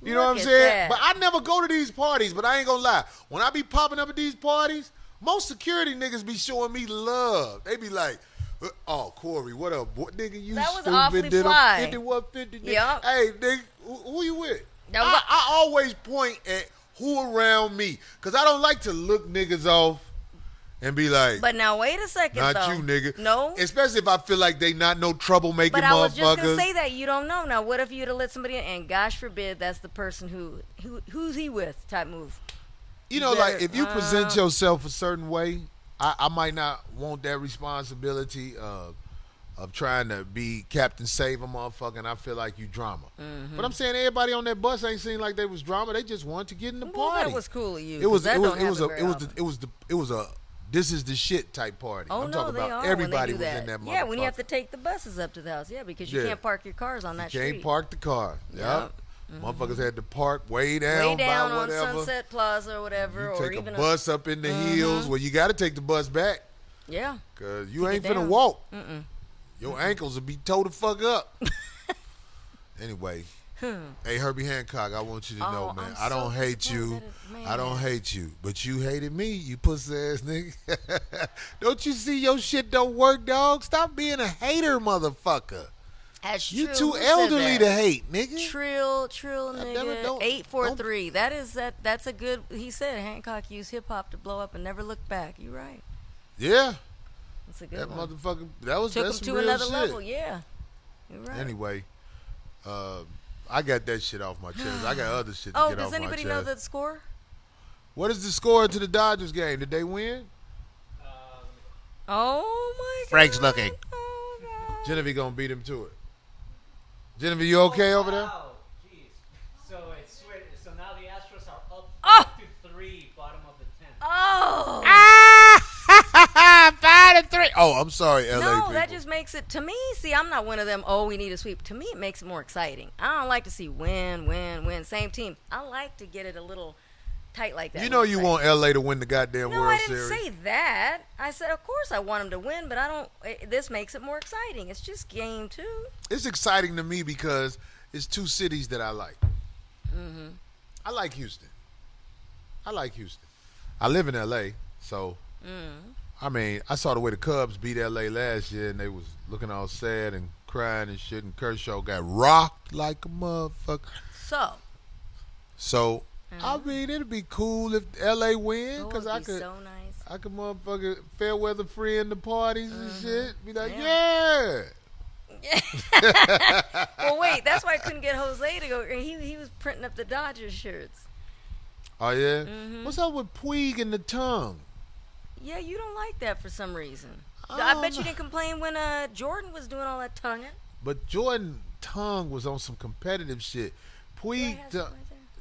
You know Look what I'm at saying? that. But I never go to these parties, but I ain't gonna lie. When I be popping up at these parties, most security niggas be showing me love. They be like, oh, Corey, what up, boy? Nigga, you That was stupid. awfully Did a fly. 5150. Yep. Hey, nigga, who you with? That was I always point at who around me, because I don't like to look niggas off and be like, But now, wait a second, not though. you, nigga. No. Especially if I feel like they not no troublemaking But I was just motherfuckers. going to say that. You don't know. Now, what if you'd have let somebody in, and gosh forbid, that's the person who's he with type move. You know, better- like, if you present yourself a certain way, I might not want that responsibility of trying to be Captain Save a motherfucker, and I feel like you drama. Mm-hmm. But I'm saying everybody on that bus ain't seem like they was drama. They just wanted to get in the Well, party. that was cool of you. It was 'cause that it was don't it was a happen it was very the, it was a this is the shit type party. Oh, I'm no, talking they about are when everybody they do was that. in that motherfucker. Yeah, when you have to take the buses up to the house. Yeah, because you Yeah. can't park your cars on that Can't street. park the car. Yep. Motherfuckers had to park way down, Way down by on whatever. Sunset Plaza or whatever. You or take even a bus up in the hills where you got to take the bus back Yeah. because you Take ain't it finna down. walk. Your ankles will be toe the fuck up. Anyway, hey Herbie Hancock, I want you to know, man, I'm I don't so hate you. disappointed that I don't hate you, but you hated me, you pussy ass nigga. Don't you see your shit don't work, dog? Stop being a hater, motherfucker. That's You true. too Who said elderly that? to hate, nigga. Trill, damn it, nigga. don't- 843. That's a good. He said Hancock used hip hop to blow up and never look back. You right. Yeah, That's a good that one. motherfucker. That's Took him some to real another shit. level. Yeah. You're right. Anyway, I got that shit off my chest. I got other shit to Oh, get off does my anybody chest. know the score? What is the score to the Dodgers game? Did they win? Oh my God. Frank's looking. Oh God. Genevieve gonna beat him to it. Genevieve, you okay over there? Wow, jeez. So it's so now the Astros are up Oh! to 3, bottom of the 10th. Oh. 5-3. Oh, I'm sorry, LA No, people. that just makes it, to me, see, I'm not one of them, oh, we need a sweep. To me, it makes it more exciting. I don't like to see win, same team. I like to get it a little tight like that. You know you want LA to win the goddamn No, World I didn't Series. say that. I said, of course I want them to win, but I don't, this makes it more exciting. It's just game 2. It's exciting to me because it's 2 cities that I like. Mm-hmm. I like Houston. I live in LA, so I mean, I saw the way the Cubs beat LA last year, and they was looking all sad and crying and shit, and Kershaw got rocked like a motherfucker. So I mean, it'd be cool if LA win, Oh, because it'd I be could, so nice. I could motherfucker fair weather friend the parties and shit. Be like, Yeah. yeah. Well, wait, that's why I couldn't get Jose to go. He was printing up the Dodgers shirts. Oh yeah. Mm-hmm. What's up with Puig and the tongue? Yeah, you don't like that for some reason. I bet you didn't complain when Jordan was doing all that tonguing. But Jordan tongue was on some competitive shit. Puig, Yeah, it has it right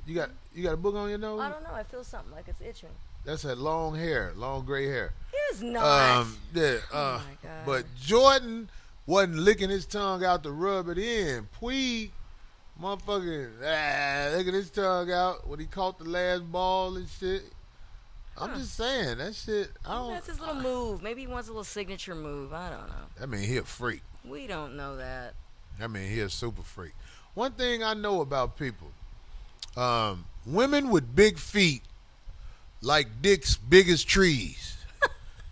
there. you got a book on your nose? I don't know. I feel something like it's itching. That's that long hair, long gray hair. It's not. Yeah. Oh my God. But Jordan wasn't licking his tongue out to rub it in. Puig, motherfucking, licking his tongue out when he caught the last ball and shit. I'm just saying, that shit, I don't. That's his little move. Maybe he wants a little signature move. I don't know. I mean, he a freak. We don't know that. I mean, he a super freak. One thing I know about people, women with big feet like dicks big as trees.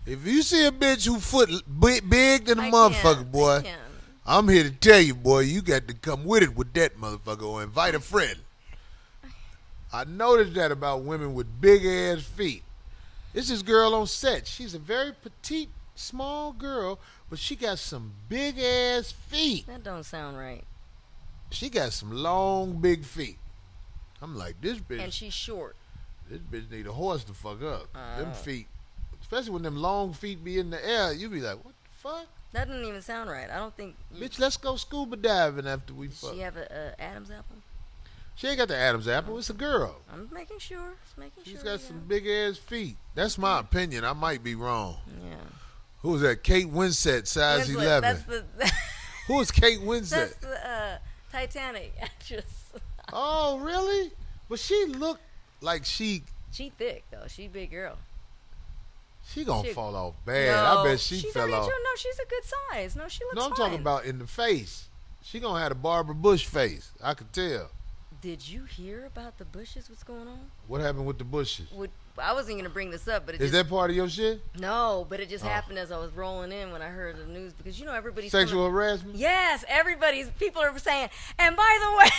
If you see a bitch who foot big than a motherfucker, boy, I'm here to tell you, boy, you got to come with it with that motherfucker or invite a friend. I noticed that about women with big ass feet. This is girl on set. She's a very petite, small girl, but she got some big ass feet. That don't sound right. She got some long, big feet. I'm like, this bitch. And she's short. This bitch need a horse to fuck up. Them feet, especially when them long feet be in the air, you be like, what the fuck? That doesn't even sound right. I don't think. Bitch, let's go scuba diving after we Does fuck. she have a Adam's apple? She ain't got the Adam's apple. It's a girl. I'm making sure. She's got some big ass feet. That's my opinion. I might be wrong. Yeah. Who was that? Kate Winslet, size 11. That's the. Who is Kate Winslet? That's the Titanic actress. Oh, really? But she looked like she thick though. She big girl. She gonna fall off bad. No, I bet she she's fell already off. No, she's a good size. No, she looks No, I'm fine. talking about in the face. She gonna have a Barbara Bush face. I could tell. Did you hear about the bushes? What's going on? What happened with the bushes? I wasn't gonna bring this up, but Is that part of your shit? No, but it just happened as I was rolling in when I heard the news because everybody's sexual harassment. Yes, people are saying. And by the way.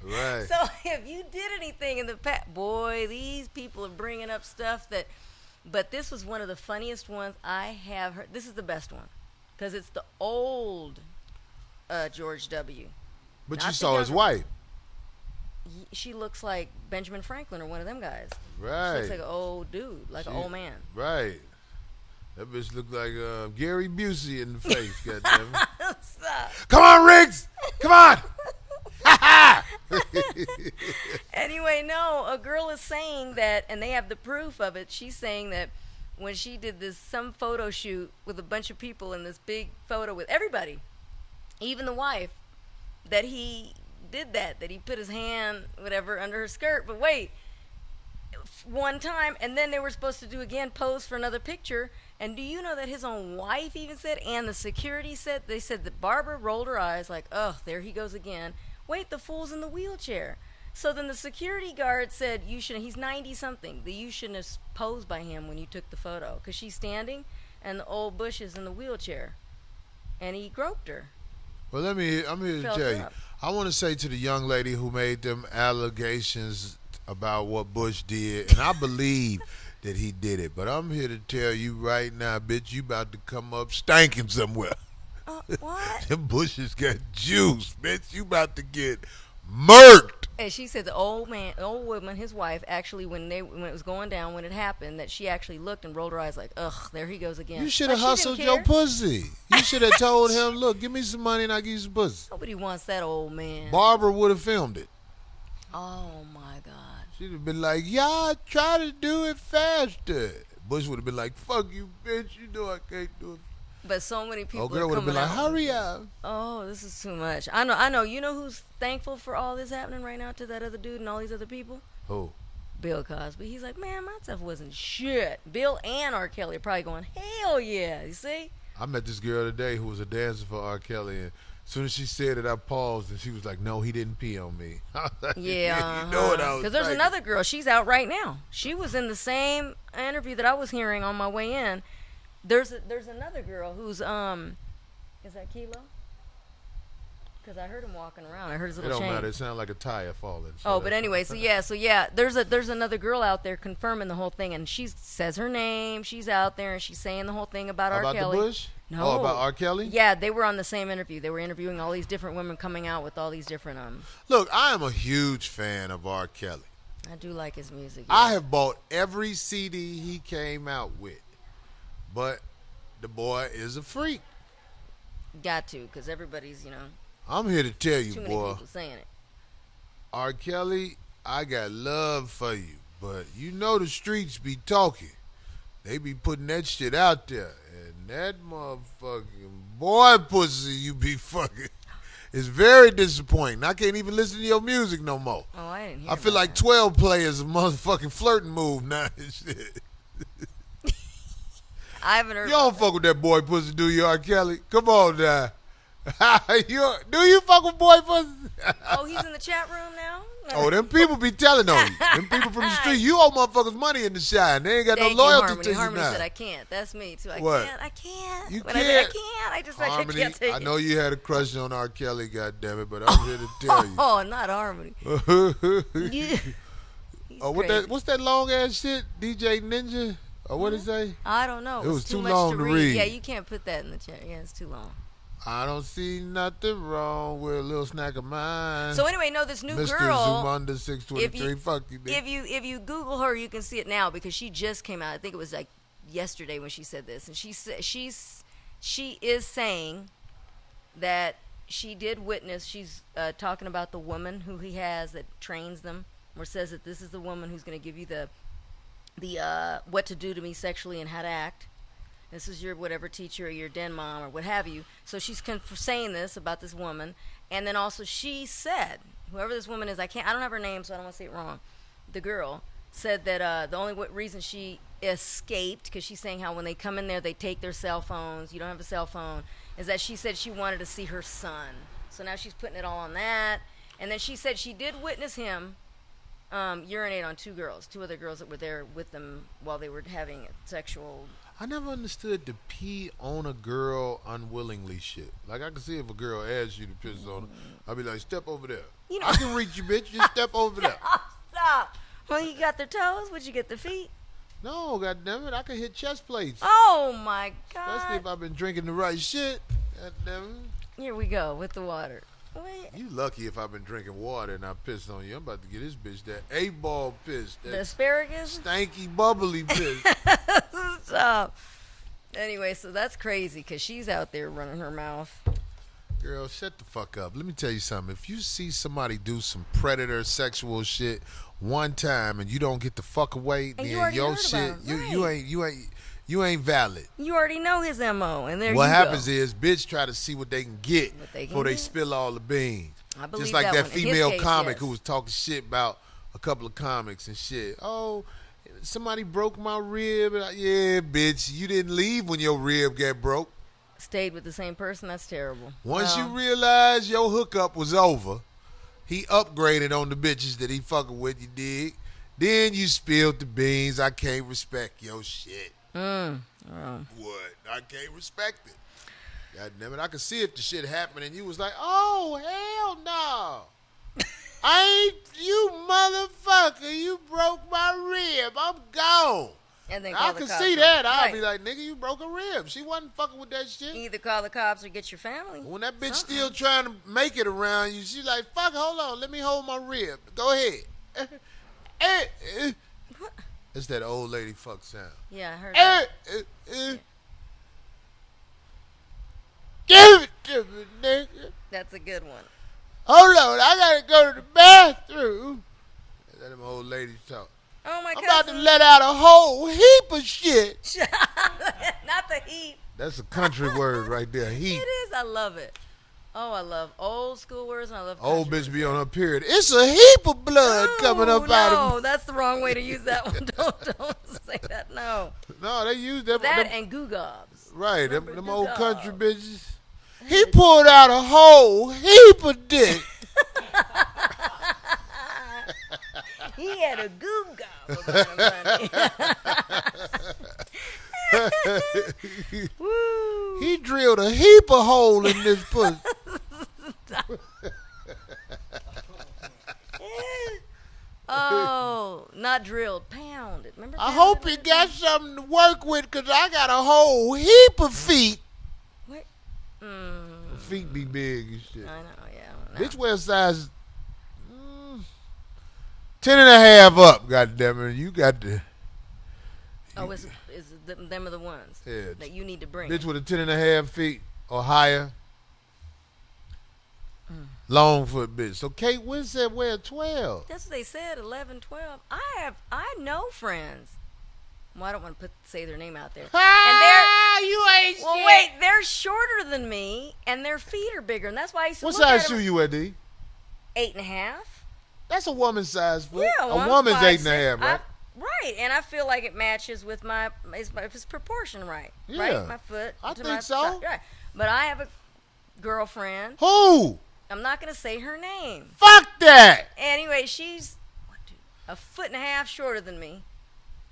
Right. So if you did anything in the past, boy, these people are bringing up stuff that. But this was one of the funniest ones I have heard. This is the best one because it's the old George W. But Not you the saw his younger- wife. She looks like Benjamin Franklin or one of them guys. Right. She looks like an old dude, like an old man. Right. That bitch looked like Gary Busey in the face. Goddamn it. Stop. Come on, Riggs. Come on. Anyway, no, a girl is saying that, and they have the proof of it. She's saying that when she did some photo shoot with a bunch of people in this big photo with everybody, even the wife, that he did that he put his hand, whatever, under her skirt. But wait, one time, and then they were supposed to do again, pose for another picture. And do you know that his own wife even said, and the security said, they said that Barbara rolled her eyes like, oh, there he goes again. Wait, the fool's in the wheelchair. So then the security guard said, he's 90-something, that you shouldn't have posed by him when you took the photo. Because she's standing, and the old Bush is in the wheelchair. And he groped her. Well, I'm here to Felt tell her you. up. I want to say to the young lady who made them allegations about what Bush did, and I believe that he did it, but I'm here to tell you right now, bitch, you about to come up stanking somewhere. What? Them bushes got juice, bitch. You about to get murked. And she said the old woman, his wife, actually, when it was going down, when it happened, that she actually looked and rolled her eyes like, ugh, there he goes again. You should have But she didn't hustled your care. pussy. You should have told him, look, give me some money and I'll give you some pussy. Nobody wants that old man. Barbara would have filmed it. Oh, my God. She'd have been like, y'all try to do it faster. Bush would have been like, fuck you, bitch. You know I can't do it. But so many people Oh, girl are would have coming been like, out. hurry up. Oh, this is too much. I know. You know who's thankful for all this happening right now to that other dude and all these other people? Who? Bill Cosby. He's like, man, my stuff wasn't shit. Bill and R. Kelly are probably going, hell yeah. You see? I met this girl today who was a dancer for R. Kelly, and as soon as she said it, I paused, and she was like, no, he didn't pee on me. I was like, Yeah. You know what I was Because there's thinking. another girl. She's out right now. She was in the same interview that I was hearing on my way in. There's another girl who's, is that Kilo? Because I heard him walking around. I heard his It little don't chain. matter. It sounded like a tire falling. Oh, but anyway, so yeah, there's another girl out there confirming the whole thing, and she says her name. She's out there, and she's saying the whole thing about R. About Kelly. the Bush? No. Oh, about R. Kelly? Yeah, they were on the same interview. They were interviewing all these different women coming out with all these different Look, I am a huge fan of R. Kelly. I do like his music. I yeah. have bought every CD he came out with, but the boy is a freak. Got to, because everybody's I'm here to tell you, too many boy. people saying it. R. Kelly, I got love for you, but you know the streets be talking. They be putting that shit out there. And that motherfucking boy pussy you be fucking is very disappointing. I can't even listen to your music no more. Oh, I didn't hear I feel about like that. 12 players a motherfucking flirting move now and shit. I haven't heard You don't about fuck with that boy pussy, do you, R. Kelly? Come on now. Do you fuck with boy pussy? that. Oh, he's in the chat room now? Oh, them people be telling on you. Them people from the street. You owe motherfuckers money in the shine. They ain't got Thank no you, loyalty Harmony. to you Harmony now. said I can't. That's me, too. I What? can't. You When I said I can't. can't, I just Harmony, can't take I it. know you had a crush on R. Kelly, goddammit, but I'm here to tell you. Oh, not Harmony. Yeah. He's crazy. What's that long ass shit? DJ Ninja? Or what did it say? I don't know. It was too too much long to to read. read. Yeah, you can't put that in the chat. Yeah, it's too long. I don't see nothing wrong with a little snack of mine. So anyway, no, this new Mr. girl. Zumanda 623. Fuck you, bitch. If you Google her, you can see it now because she just came out. I think it was like yesterday when she said this, and she is saying that she did witness. She's talking about the woman who he has that trains them, or says that this is the woman who's going to give you the what to do to me sexually and how to act. This is your whatever teacher or your den mom or what have you. So she's saying this about this woman. And then also she said, whoever this woman is, I don't have her name, so I don't want to say it wrong. The girl said that the only reason she escaped, because she's saying how when they come in there, they take their cell phones. You don't have a cell phone. Is that she said she wanted to see her son. So now she's putting it all on that. And then she said she did witness him urinate on two other girls that were there with them while they were having sexual. I never understood the pee on a girl unwillingly shit. Like, I can see if a girl asks you to piss on her, I'll be like, step over there. You know- I can reach you, bitch. Just step over there. Stop. Well, you got their toes. Would you get the feet? No, goddammit, I can hit chest plates. Oh my Especially if God! I've been drinking the right shit. Goddammit. Here we go with the water. Wait. You lucky if I've been drinking water and I pissed on you. I'm about to get this bitch that 8-ball piss. The That asparagus. stanky, bubbly piss. Stop. Anyway, so that's crazy because she's out there running her mouth. Girl, shut the fuck up. Let me tell you something. If you see somebody do some predator sexual shit one time and you don't get the fuck away, And you then already your heard shit, about it, you ain't valid. You already know his MO, and there What you happens go. is bitch try to see what they can get What they can before they get. spill all the beans. I believe Just like that that one. In his female case, comic yes. who was talking shit about a couple of comics and shit. Oh, somebody broke my rib. Yeah, bitch, you didn't leave when your rib got broke. Stayed with the same person. That's terrible. Once Well, you realize your hookup was over, he upgraded on the bitches that he fucking with, you dig? Then you spilled the beans. I can't respect your shit. oh. What? I can't respect it. God damn it. I could see if the shit happened and you was like, oh, hell no. I ain't you motherfucker. You broke my rib. I'm gone. And then I call the can cops see on that. it. I'll Right. be like, nigga, you broke a rib. She wasn't fucking with that shit. Either call the cops or get your family. When that bitch Something. still trying to make it around you, she like, fuck, hold on, let me hold my rib. Go ahead. It's that old lady fuck sound. Yeah, I heard that. Give it to me, nigga. That's a good one. Hold on, I gotta go to the bathroom. Let them old ladies talk. Oh my I'm God. about to let out a whole heap of shit. Not the heat. That's a country word right there, heap. It is. I love it. Oh, I love old school words and I love Old country bitch words. be on her period. It's a heap of blood coming up no, out of No, that's the wrong way to use that one. Don't say that. No. No, they use them. That them and goo gobs. right, them Remember old the country dog. bitches. He pulled out a whole heap of dick. He had a goo gob about him, honey. Woo. He drilled a heap of hole in this pussy. Oh, not drilled, pounded. Remember? I pounded hope he with got it? something to work with, cause I got a whole heap of feet. What? Feet be big and shit. I know, yeah. No. Bitch wear size 10 and a half up, goddammit. You got the Oh, it's them are the ones Yeah. that you need to bring. bitch with a 10 and a half feet or higher. Long foot bitch. So Kate Winslet wear 12. That's what they said, 11, 12. I know friends Well, I don't want to say their name out there. Ah, you ain't Well, shit. wait, they're shorter than me, and their feet are bigger, and that's why I used to What look size at shoe them. you at, D? 8.5. That's a woman's size foot. Yeah, well, a I'm woman's 5'6". 8.5, right? Right, and I feel like it matches with if it's proportion right. Yeah. Right, my foot. I to think my so. Right. But I have a girlfriend. Who? I'm not going to say her name. Fuck that. Anyway, she's a foot and a half shorter than me.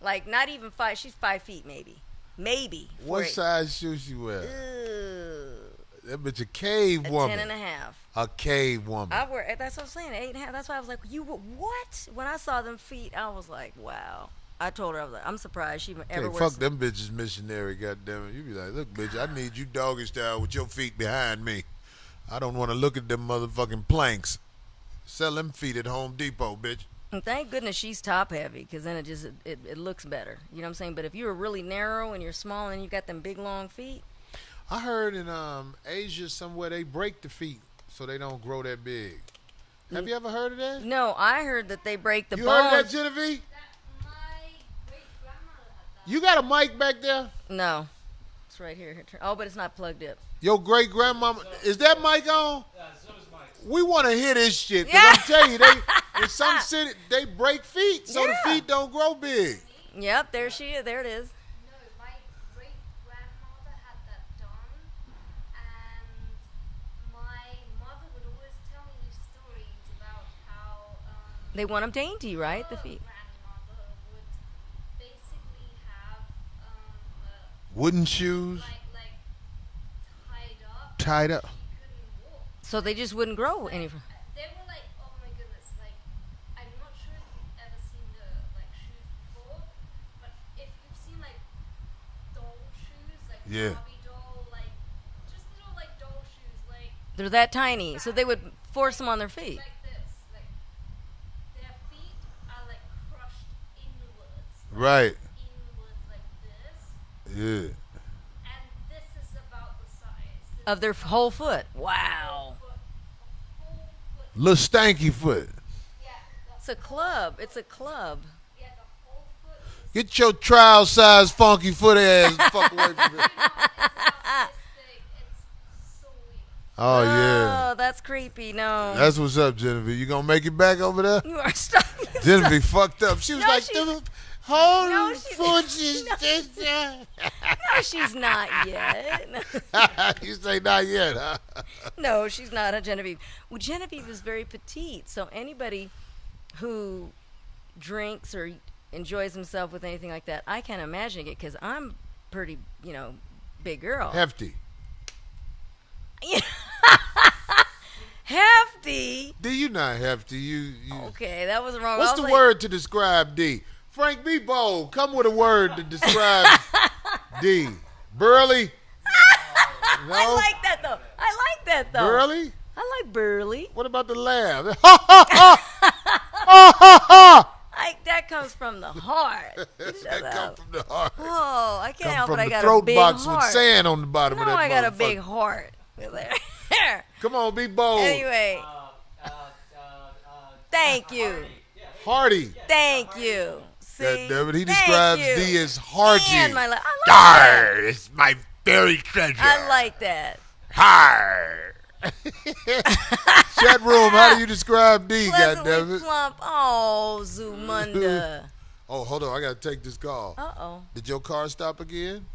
Like, not even 5. She's 5 feet, maybe. Maybe. What 4'8". size shoe she wear? Ugh. That bitch a cave A woman. 10 and a half. A cave woman. I wear. That's what I'm saying. 8.5. That's why I was like, you what? When I saw them feet, I was like, wow. I told her, I was like, I'm surprised she ever Hey, wears. fuck them bitches missionary, goddammit. You be like, look, bitch, I need you doggy style with your feet behind me. I don't want to look at them motherfucking planks. Sell them feet at Home Depot, bitch. And thank goodness she's top heavy, because then it looks better. You know what I'm saying? But if you're really narrow and you're small and you got them big long feet, I heard in Asia somewhere they break the feet so they don't grow that big. Have you ever heard of that? no, I heard that they break the You bones. heard of that, Genevieve? My great-grandmother had that. You got a mic back there? No, it's right here. Oh, but it's not plugged up. Your great grandmama, is that mic on? So is mine. We want to hear this shit. Cause Yeah. I'm telling you, in some city they break feet so the Yeah. feet don't grow big. Yep, there she is. There it is. No, my great-grandmother had that done, and my mother would always tell me these stories about how They want them dainty, right? The her feet. grandmother would basically have Wooden shoes like tied tied up. up. She couldn't walk. So they just wouldn't grow any. They were like, oh my goodness, like I'm not sure if you've ever seen the like shoes before, but if you've seen like doll shoes, like Yeah. Barbie doll, like just little like doll shoes, like They're that tiny, so they would force them on their feet. this, like their feet are like crushed inwards, Right. inwards like this, Yeah. and this is about the size Of their whole foot. Wow. foot, whole foot. Little stanky foot. Yeah, It's a club. It's a club. the whole foot is Get your trial size funky foot ass the fuck away from me. about this big. It's so weird. Oh yeah. Oh, that's creepy. No. That's what's up, Genevieve. You gonna make it back over there? You are stuck. Genevieve fucked up. She was No, like, she's- the whole No, she- foot is No. just No, she's not yet. You say not yet, huh? No, she's not a Genevieve. Well, Genevieve is very petite, so anybody who drinks or enjoys himself with anything like that, I can't imagine it because I'm pretty, big girl. Hefty. Hefty. D, you not hefty. You. Okay, that was wrong. What's I was the like, word to describe D? Frank, be bold. Come with a word to describe D. Burly? No? I like that though. I like that though. Burly? I like burly. What about the laugh? Ha ha ha! Ha ha ha! That comes from the heart. Shut That come up. from the heart. Oh, I can't Come help from it. I the got a throat big box heart. with sand on the bottom No, of that I got a motherfucker. big heart. There. Come on, be bold. Anyway, thank you. Hearty. Thank you. See? God damn it, he Thank describes you. D as hearty. And my I like that. Arr, it's my very treasure. I like that. Har. Chat room, how do you describe D, Pleasantly goddammit? plump. Oh, Zumunda. Oh, hold on, I gotta take this call. Uh-oh. Did your car stop again?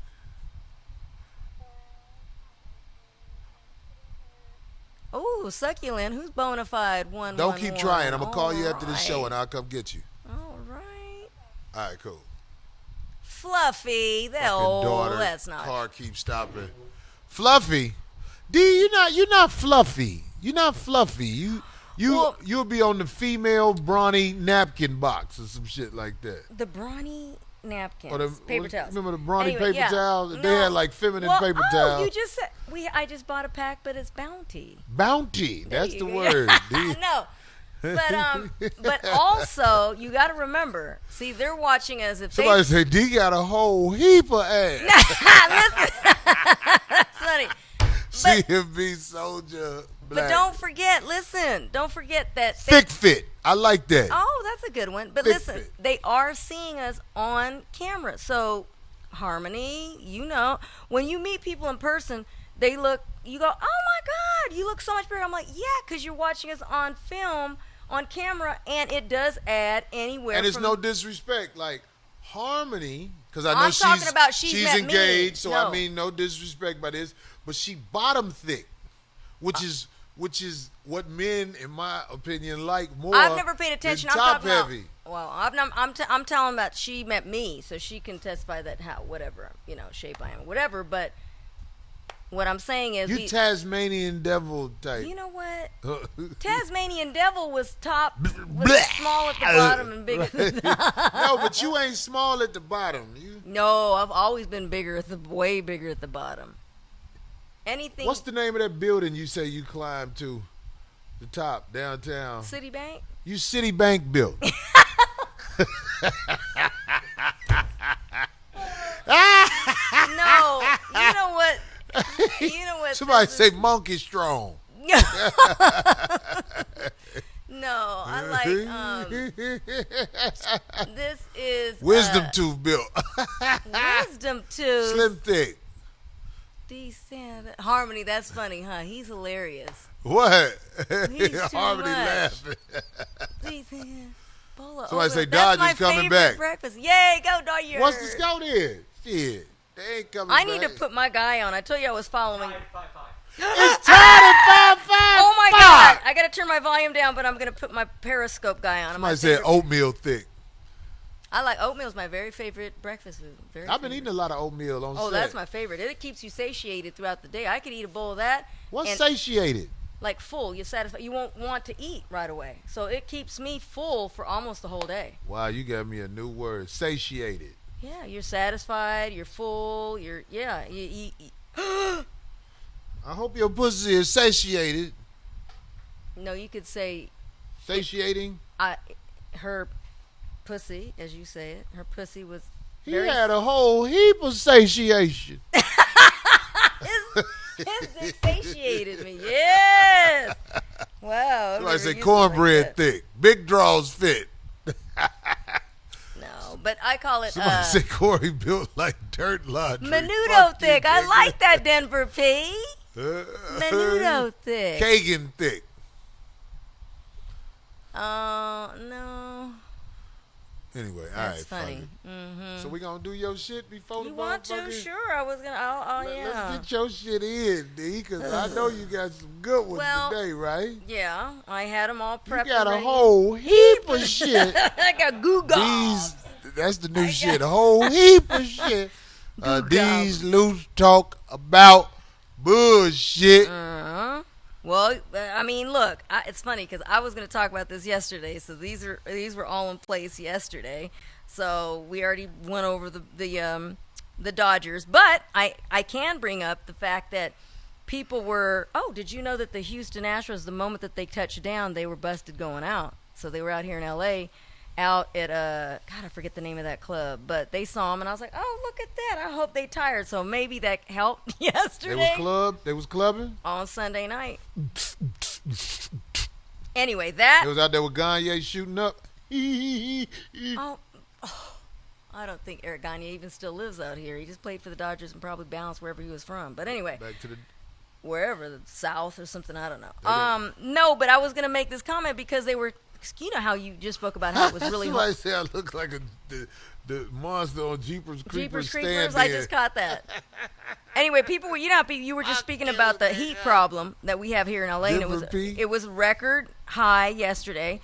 Oh, succulent. Who's bona fide? Don't keep trying. I'm gonna call you after this show and I'll. I'll come get you. All right. All right, cool. Fluffy. Fucking Oh, daughter, that's not. car keeps stopping. Fluffy, D, you're not fluffy. You're not fluffy. Well- You'll be on the female brawny napkin box or some shit like that. The brawny napkins, Or the paper towels. Remember the brawny Anyway, paper yeah. towels? They No. had like feminine Well, paper oh, towels. you just said I just bought a pack, but it's Bounty. Bounty. That's There the you go. word. D. No. But also you got to remember. See, they're watching us. If Somebody they say D got a whole heap of ass. listen, that's funny. CMB soldier. But Black. don't forget. Listen, don't forget that. Thick fit. I like that. Oh, that's a good one. But Thick listen, fit. they are seeing us on camera. So, Harmony, when you meet people in person, you go, oh my God, you look so much better. I'm like, yeah, because you're watching us on film, on camera, and it does add anywhere. And it's no disrespect. Like, Harmony, because I know I'm talking about she's met me. engaged, so No. I mean no disrespect by this, but she bottom thick, which is what men, in my opinion, like more. I've never paid attention. Than I'm top talking about, heavy. well, I'm telling about she met me, so she can testify that whatever shape I am, whatever. But what I'm saying is, You Tasmanian devil type. you know what? Tasmanian devil was small at the Bleh. bottom and big at the top. No, but you ain't small at the bottom. No, I've always been way bigger at the bottom. Anything. What's the name of that building you say you climbed to? The top, downtown. Citibank? You Citibank built. No, you know what? Somebody say monkey strong. No, I like this is Wisdom tooth built. wisdom tooth. Slim thick. Decent. Harmony, that's funny, huh? He's hilarious. What? He's too Harmony much. laughing. Decent. Bola Somebody over. say That's Dodgers my coming favorite back. breakfast. Yay, go Dodgers. What's the scout in? Shit. They ain't coming I back. need to put my guy on. I told you I was following. 5-5. It's tied at 5-5. Oh my God! I gotta turn my volume down, but I'm gonna put my Periscope guy on. Somebody said oatmeal thick. I like oatmeal's my very favorite breakfast food. I've been eating a lot of oatmeal on set. Oh, that's my favorite. It keeps you satiated throughout the day. I could eat a bowl of that. What's and, satiated? like full. You're satisfied. You won't want to eat right away. So it keeps me full for almost the whole day. Wow, you got me a new word. Satiated. Yeah, you're satisfied. You're full. You eat. I hope your pussy is satiated. No, you could say Satiating? her pussy, as you say it. Her pussy was He very. had a whole heap of satiation. His dick satiated me. Yes. Wow. I've Somebody never say used it cornbread like that. thick. Big draws fit. No, but I call it Somebody say Corey built like dirt laundry. menudo Fuck you, thick. I nigga. like that Denver P. Menudo thick. Kagan thick. No. Anyway, all That's right, funny. fuck it. Mm-hmm. So we gonna do your shit before You the want to? motherfucker? Sure. I was gonna. Oh yeah. Let's get your shit in, D, because I know you got some good ones Well, today, right? Yeah, I had them all You prepped. got a ready. whole heap of shit. I got goo gobs. That's the new shit. A whole heap of shit. Goo These loose talk about bullshit. Well, I mean, look, it's funny because I was going to talk about this yesterday. So these were all in place yesterday. So we already went over the Dodgers, but I can bring up the fact that people were. Oh, did you know that the Houston Astros, the moment that they touched down, they were busted going out. So they were out here in L.A. out at God, I forget the name of that club, but they saw them and I was like, oh, look at that. I hope they tired. So maybe that helped yesterday. They was clubbing. On Sunday night. Anyway, They that. was out there with Gagne shooting up. Oh, I don't think Eric Gagne even still lives out here. He just played for the Dodgers and probably bounced wherever he was from. But anyway, Back to the. wherever, the South or something, I don't know. No, but I was going to make this comment because they were. You know how you just spoke about how it was really Somebody hard. say I look like the monster on Jeepers Creepers. Jeepers Creepers, I just caught that. Anyway, people were, you were just speaking about the heat problem that we have here in LA, and Different P. it was record high yesterday.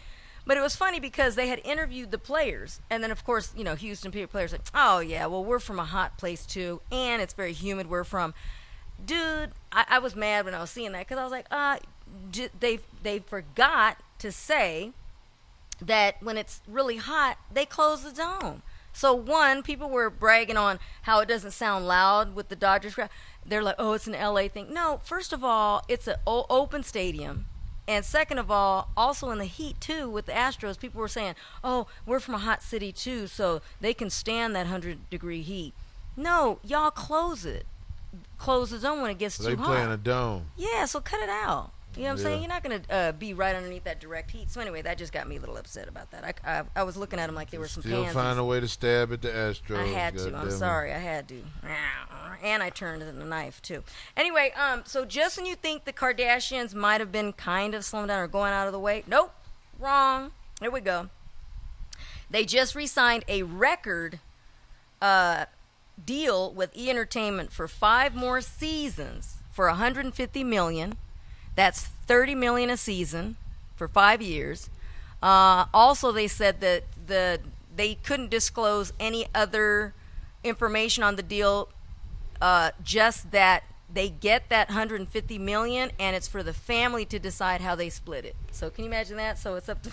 But it was funny because they had interviewed the players, and then of course, Houston players like, oh yeah, well we're from a hot place too, and it's very humid. We're from, dude. I was mad when I was seeing that because I was like, they forgot to say that when it's really hot, they close the dome. So one, people were bragging on how it doesn't sound loud with the Dodgers crowd. They're like, oh, it's an LA thing. No, first of all, it's an open stadium. And second of all, also in the heat too with the Astros, people were saying, oh, we're from a hot city too, so they can stand that 100-degree heat. No, y'all close it. Close the zone when it gets So too they hot. play in a dome. Yeah, so cut it out. You know what I'm saying? You're not going to be right underneath that direct heat. So anyway, that just got me a little upset about that. I was looking at them like they were some Still pansies. find a way to stab at the Astros. I had to. I'm sorry. I had to. And I turned the knife, too. Anyway, so just when you think the Kardashians might have been kind of slowing down or going out of the way, nope. Wrong. Here we go. They just re-signed a record deal with E! Entertainment for 5 more seasons for $150 million. That's $30 million a season for 5 years. Also, they said that they couldn't disclose any other information on the deal, just that they get that $150 million, and it's for the family to decide how they split it. So can you imagine that? So it's up to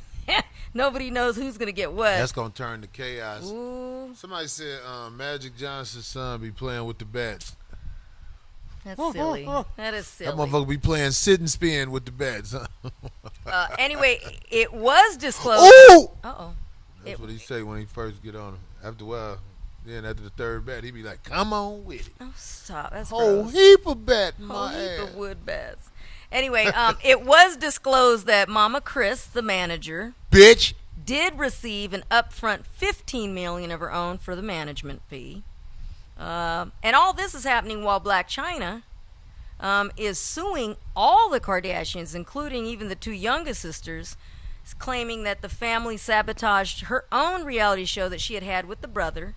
nobody knows who's gonna get what. That's gonna turn to chaos. Ooh, Somebody said Magic Johnson's son be playing with the bats. that's silly. That is silly. That motherfucker be playing sit and spin with the bats. Anyway, it was disclosed. Ooh! Uh-oh. That's what he say when he first get on him. After a while, then after the third bat, he be like, "Come on with it." Oh, stop. That's Whole gross. heap of bat in Whole my heap ass. of wood bats. Anyway, it was disclosed that Mama Chris, the manager, Bitch. did receive an upfront $15 million of her own for the management fee. And all this is happening while Black China is suing all the Kardashians, including even the 2 youngest sisters, claiming that the family sabotaged her own reality show that she had with the brother.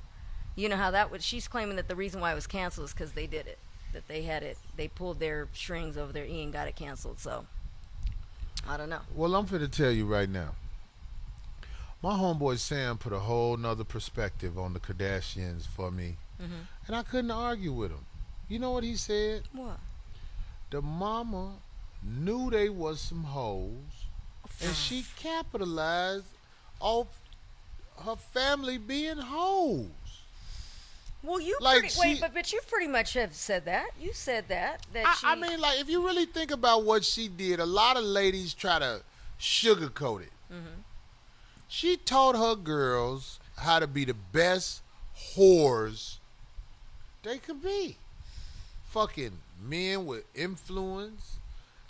You know how that was. She's claiming that the reason why it was canceled is because they did it. That they had it. They pulled their strings over their E and got it canceled. So, I don't know. Well, I'm finna tell you right now. My homeboy Sam put a whole nother perspective on the Kardashians for me. And I couldn't argue with him. You know what he said? What? The mama knew they was some hoes, and she capitalized off her family being hoes. Well, you Like but you pretty much have said that. You said that she. I mean, like, if you really think about what she did, a lot of ladies try to sugarcoat it. She taught her girls how to be the best whores they could be. Fucking men with influence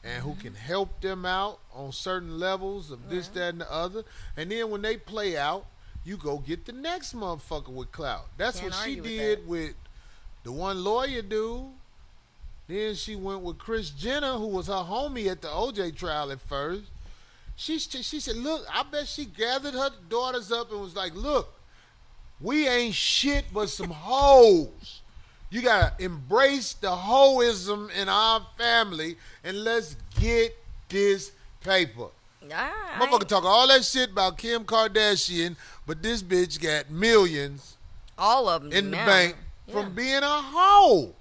and who can help them out on certain levels of this, that, and the other. And then when they play out, you go get the next motherfucker with clout. That's Can't what she argue with did that. with the one lawyer dude. Then she went with Kris Jenner, who was her homie at the OJ trial at first. She said, look, I bet she gathered her daughters up and was like, look, we ain't shit but some hoes. You got to embrace the hoism in our family and let's get this paper. Motherfucker talk all that shit about Kim Kardashian, but this bitch got millions all of them in the now. bank Yeah. from being a hoe.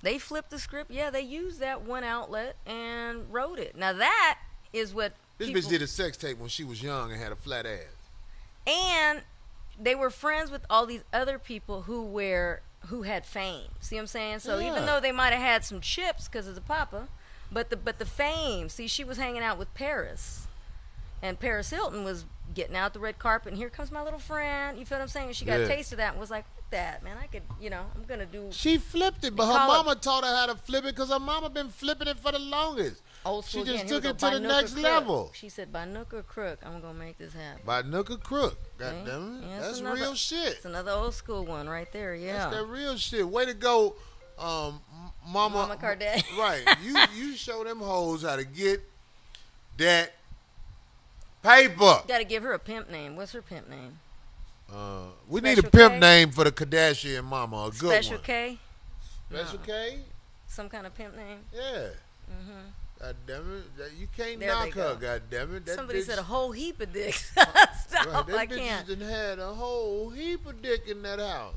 They flipped the script. Yeah, they used that one outlet and wrote it. Now that is what This people, bitch did a sex tape when she was young and had a flat ass. and they were friends with all these other people who had fame. See what I'm saying? So Yeah. even though they might have had some chips because of the papa, but the fame. See, she was hanging out with Paris, and Paris Hilton was getting out the red carpet, and here comes my little friend. You feel what I'm saying? And she got Yeah. a taste of that and was like, "Fuck that, man, I could, I'm gonna do She flipped it, but her call it- mama taught her how to flip it because her mama been flipping it for the longest. old She school." just again. Here we took go. it to By the nook or next crook. level. She said, "By nook or crook, I'm gonna make this happen." By nook or crook. God Okay? damn it. Yeah, That's it's another- real shit. It's another old school one right there. Yeah. That's that real shit. Way to go, Mama Kardashian. Right. You show them hoes how to get that paper. Got to give her a pimp name. What's her pimp name? We need a Special pimp K? name for the Kardashian mama. A good Special one. K? Special K? Some kind of pimp name? Yeah. God damn it. You can't There knock they her, go. god damn it. That Somebody bitch, said a whole heap of dicks. right, Stop, that I bitch can't. done had a whole heap of dick in that house.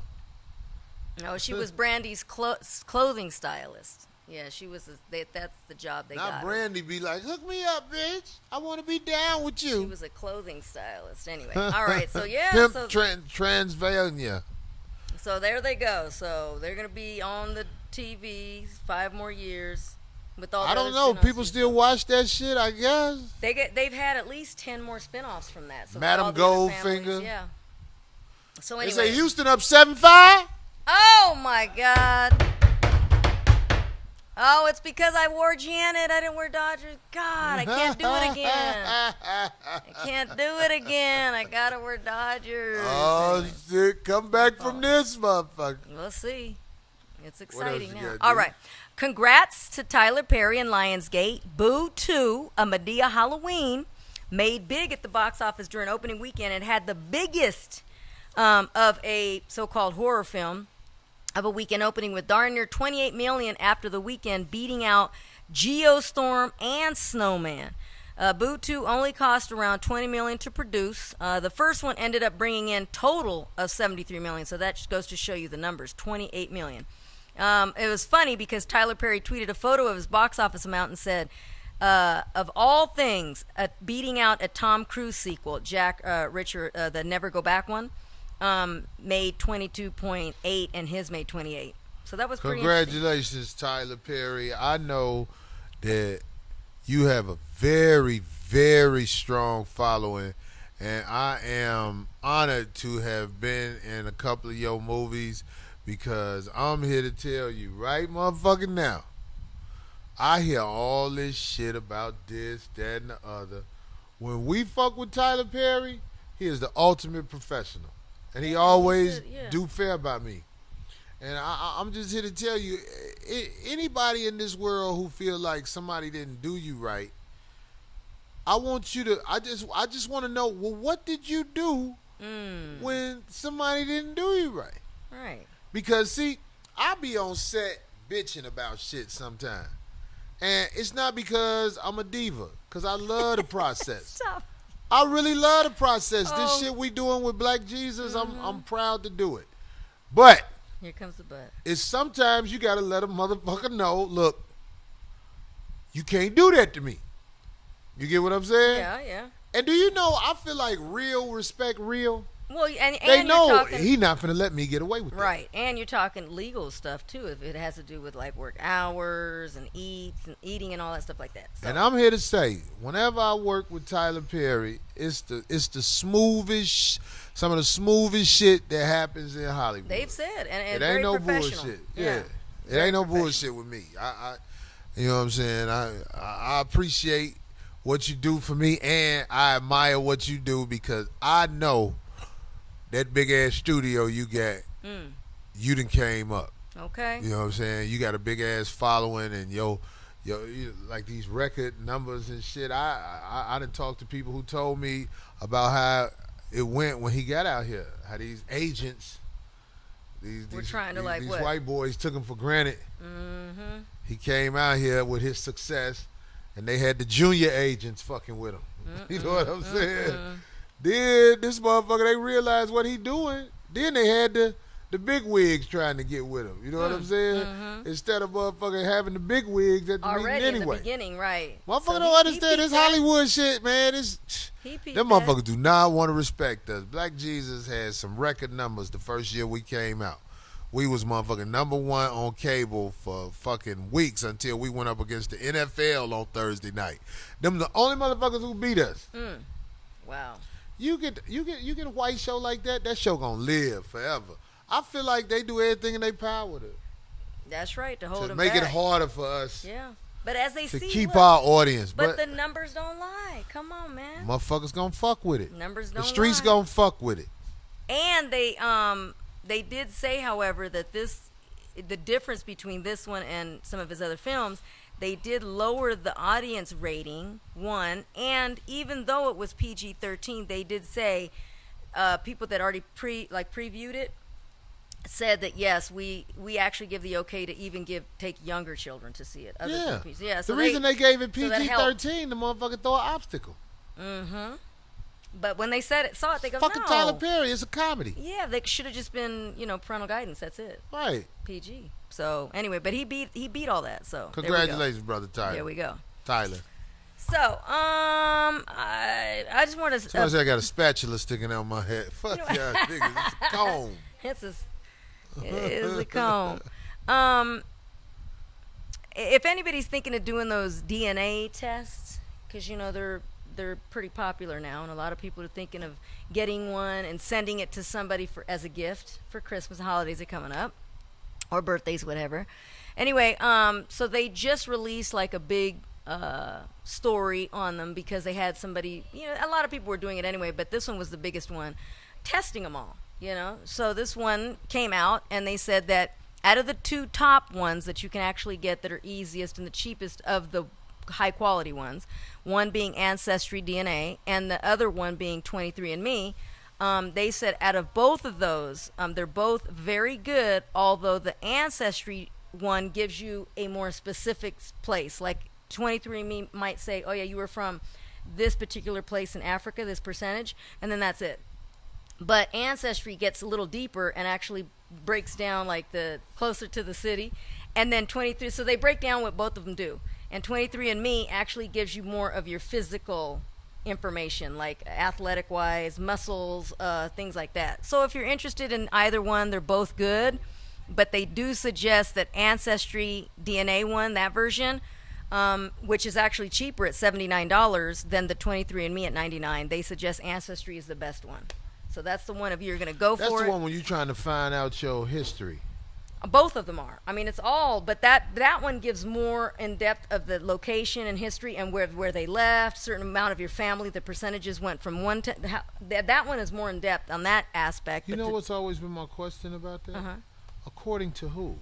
No, she was Brandy's clothing stylist. Yeah, she was. That's the job they Now got. her. Brandy be like, hook me up, bitch. I want to be down with you. She was a clothing stylist. Anyway, all right. So yeah, Pimp so, Transylvania. so there they go. So they're gonna be on the TV 5 more years with all. I the don't other know. spin-offs People and still stuff. watch that shit, I guess. They've had at least 10 more spin-offs from that. So with Madam all the other Goldfinger. families, yeah. So They anyway. say Houston up 7-5. Oh my God. Oh, it's because I wore Janet. I didn't wear Dodgers. God, I can't do it again. I can't do it again. I gotta wear Dodgers. Oh, Anyway, shit. Come back from this, motherfucker. we'll see. It's else exciting you now. got, All dude? right. Congrats to Tyler Perry and Lionsgate. Boo 2, A Medea Halloween, made big at the box office during opening weekend and had the biggest of a so-called horror film of a weekend opening with darn near 28 million after the weekend, beating out Geostorm and Snowman. Boo 2 only cost around 20 million to produce. The first one ended up bringing in total of 73 million, so that just goes to show you the numbers, 28 million. It was funny because Tyler Perry tweeted a photo of his box office amount and said, of all things, beating out a Tom Cruise sequel, Jack Richard, the Never Go Back one, made 22.8 and his made 28. So that was pretty interesting. Congratulations, Tyler Perry. I know that you have a very, very strong following, and I am honored to have been in a couple of your movies because I'm here to tell you right motherfucking now, I hear all this shit about this, that, and the other. When we fuck with Tyler Perry, he is the ultimate professional. And he always do fair by me. And I'm just here to tell you, anybody in this world who feel like somebody didn't do you right, I want you to, I just want to know, well, what did you do when somebody didn't do you right? Right. Because, see, I be on set bitching about shit sometimes. And it's not because I'm a diva, because I love the process. Stop. I really love the process. Oh. This shit we doing with Black Jesus, I'm proud to do it. But Here comes the but. it's sometimes you got to let a motherfucker know, look, you can't do that to me. You get what I'm saying? Yeah, yeah. And do you know, I feel like real respect real. Well, and They you're know talking, he not finna let me get away with that. right, and you're talking legal stuff too. If it has to do with like work hours and eating and all that stuff like that. So. And I'm here to say, whenever I work with Tyler Perry, it's the smoothest, some of the smoothest shit that happens in Hollywood. They've said, and it very ain't no professional. bullshit. Yeah, Yeah, it ain't no bullshit with me. I you know what I'm saying? I appreciate what you do for me, and I admire what you do because I know that big ass studio you got, you done came up. Okay. You know what I'm saying? You got a big ass following, and you like these record numbers and shit. I done talked to people who told me about how it went when he got out here. How these agents, We're trying to like these what? white boys took him for granted. Mm-hmm. He came out here with his success, and they had the junior agents fucking with him. You know what I'm saying? Then this motherfucker, they realized what he doing. Then they had the big wigs trying to get with him. You know what I'm saying? Instead of motherfucker having the big wigs at the Already meeting in anyway. the beginning, right? Motherfucker So don't understand this peeped that. Hollywood shit, man. He peeped Them that. motherfuckers do not want to respect us. Black Jesus had some record numbers the first year we came out. We was motherfucking number one on cable for fucking weeks until we went up against the NFL on Thursday night. Them the only motherfuckers who beat us. Wow. You get a white show like that show gonna live forever. I feel like they do everything in their power That's right, to hold to him make back. it harder for us Yeah. But as they to see, keep look, our audience. but the numbers don't lie. Come on, man. motherfuckers gonna fuck with it. Numbers The don't streets lie. gonna fuck with it. And they did say, however, that the difference between this one and some of his other films, they did lower the audience rating, one, and even though it was PG-13, they did say people that already previewed it said that yes, we actually give the okay to even take younger children to see it. Yeah. Yeah. So the reason they gave it so that helped. PG-13, the motherfucker throw an obstacle. But when they saw it, they go, Fucking no. Tyler Perry, it's a comedy. Yeah, they should have just been, parental guidance. That's it. Right. PG. So anyway, but he beat all that. So Congratulations, brother Tyler. There we go. Tyler. So I just want to. Somebody said I got a spatula sticking out my head. Fuck y'all niggas. It's a comb. It is a comb. If anybody's thinking of doing those DNA tests, because they're pretty popular now, and a lot of people are thinking of getting one and sending it to somebody as a gift for Christmas. Holidays are coming up. or birthdays, whatever. Anyway, so they just released like a big story on them because they had somebody, a lot of people were doing it anyway, but this one was the biggest one, testing them all, So this one came out and they said that out of the 2 top ones that you can actually get that are easiest and the cheapest of the high quality ones, one being Ancestry DNA and the other one being 23andMe, they said out of both of those, they're both very good, although the Ancestry one gives you a more specific place. Like 23andMe might say, oh yeah, you were from this particular place in Africa, this percentage, and then that's it. But Ancestry gets a little deeper and actually breaks down like the closer to the city. And then 23, so they break down what both of them do. And 23andMe actually gives you more of your physical information, like athletic wise, muscles, things like that. So if you're interested in either one, they're both good. But they do suggest that Ancestry DNA one, that version, which is actually cheaper at $79 than the 23andMe at $99. They suggest Ancestry is the best one. So that's the one if you're going to go for it. That's the one when you're trying to find out your history. Both of them are. I mean, it's all, but that one gives more in depth of the location and history and where they left, certain amount of your family, the percentages went from one to that one is more in depth on that aspect. You know what's always been my question about that? Uh-huh. According to who?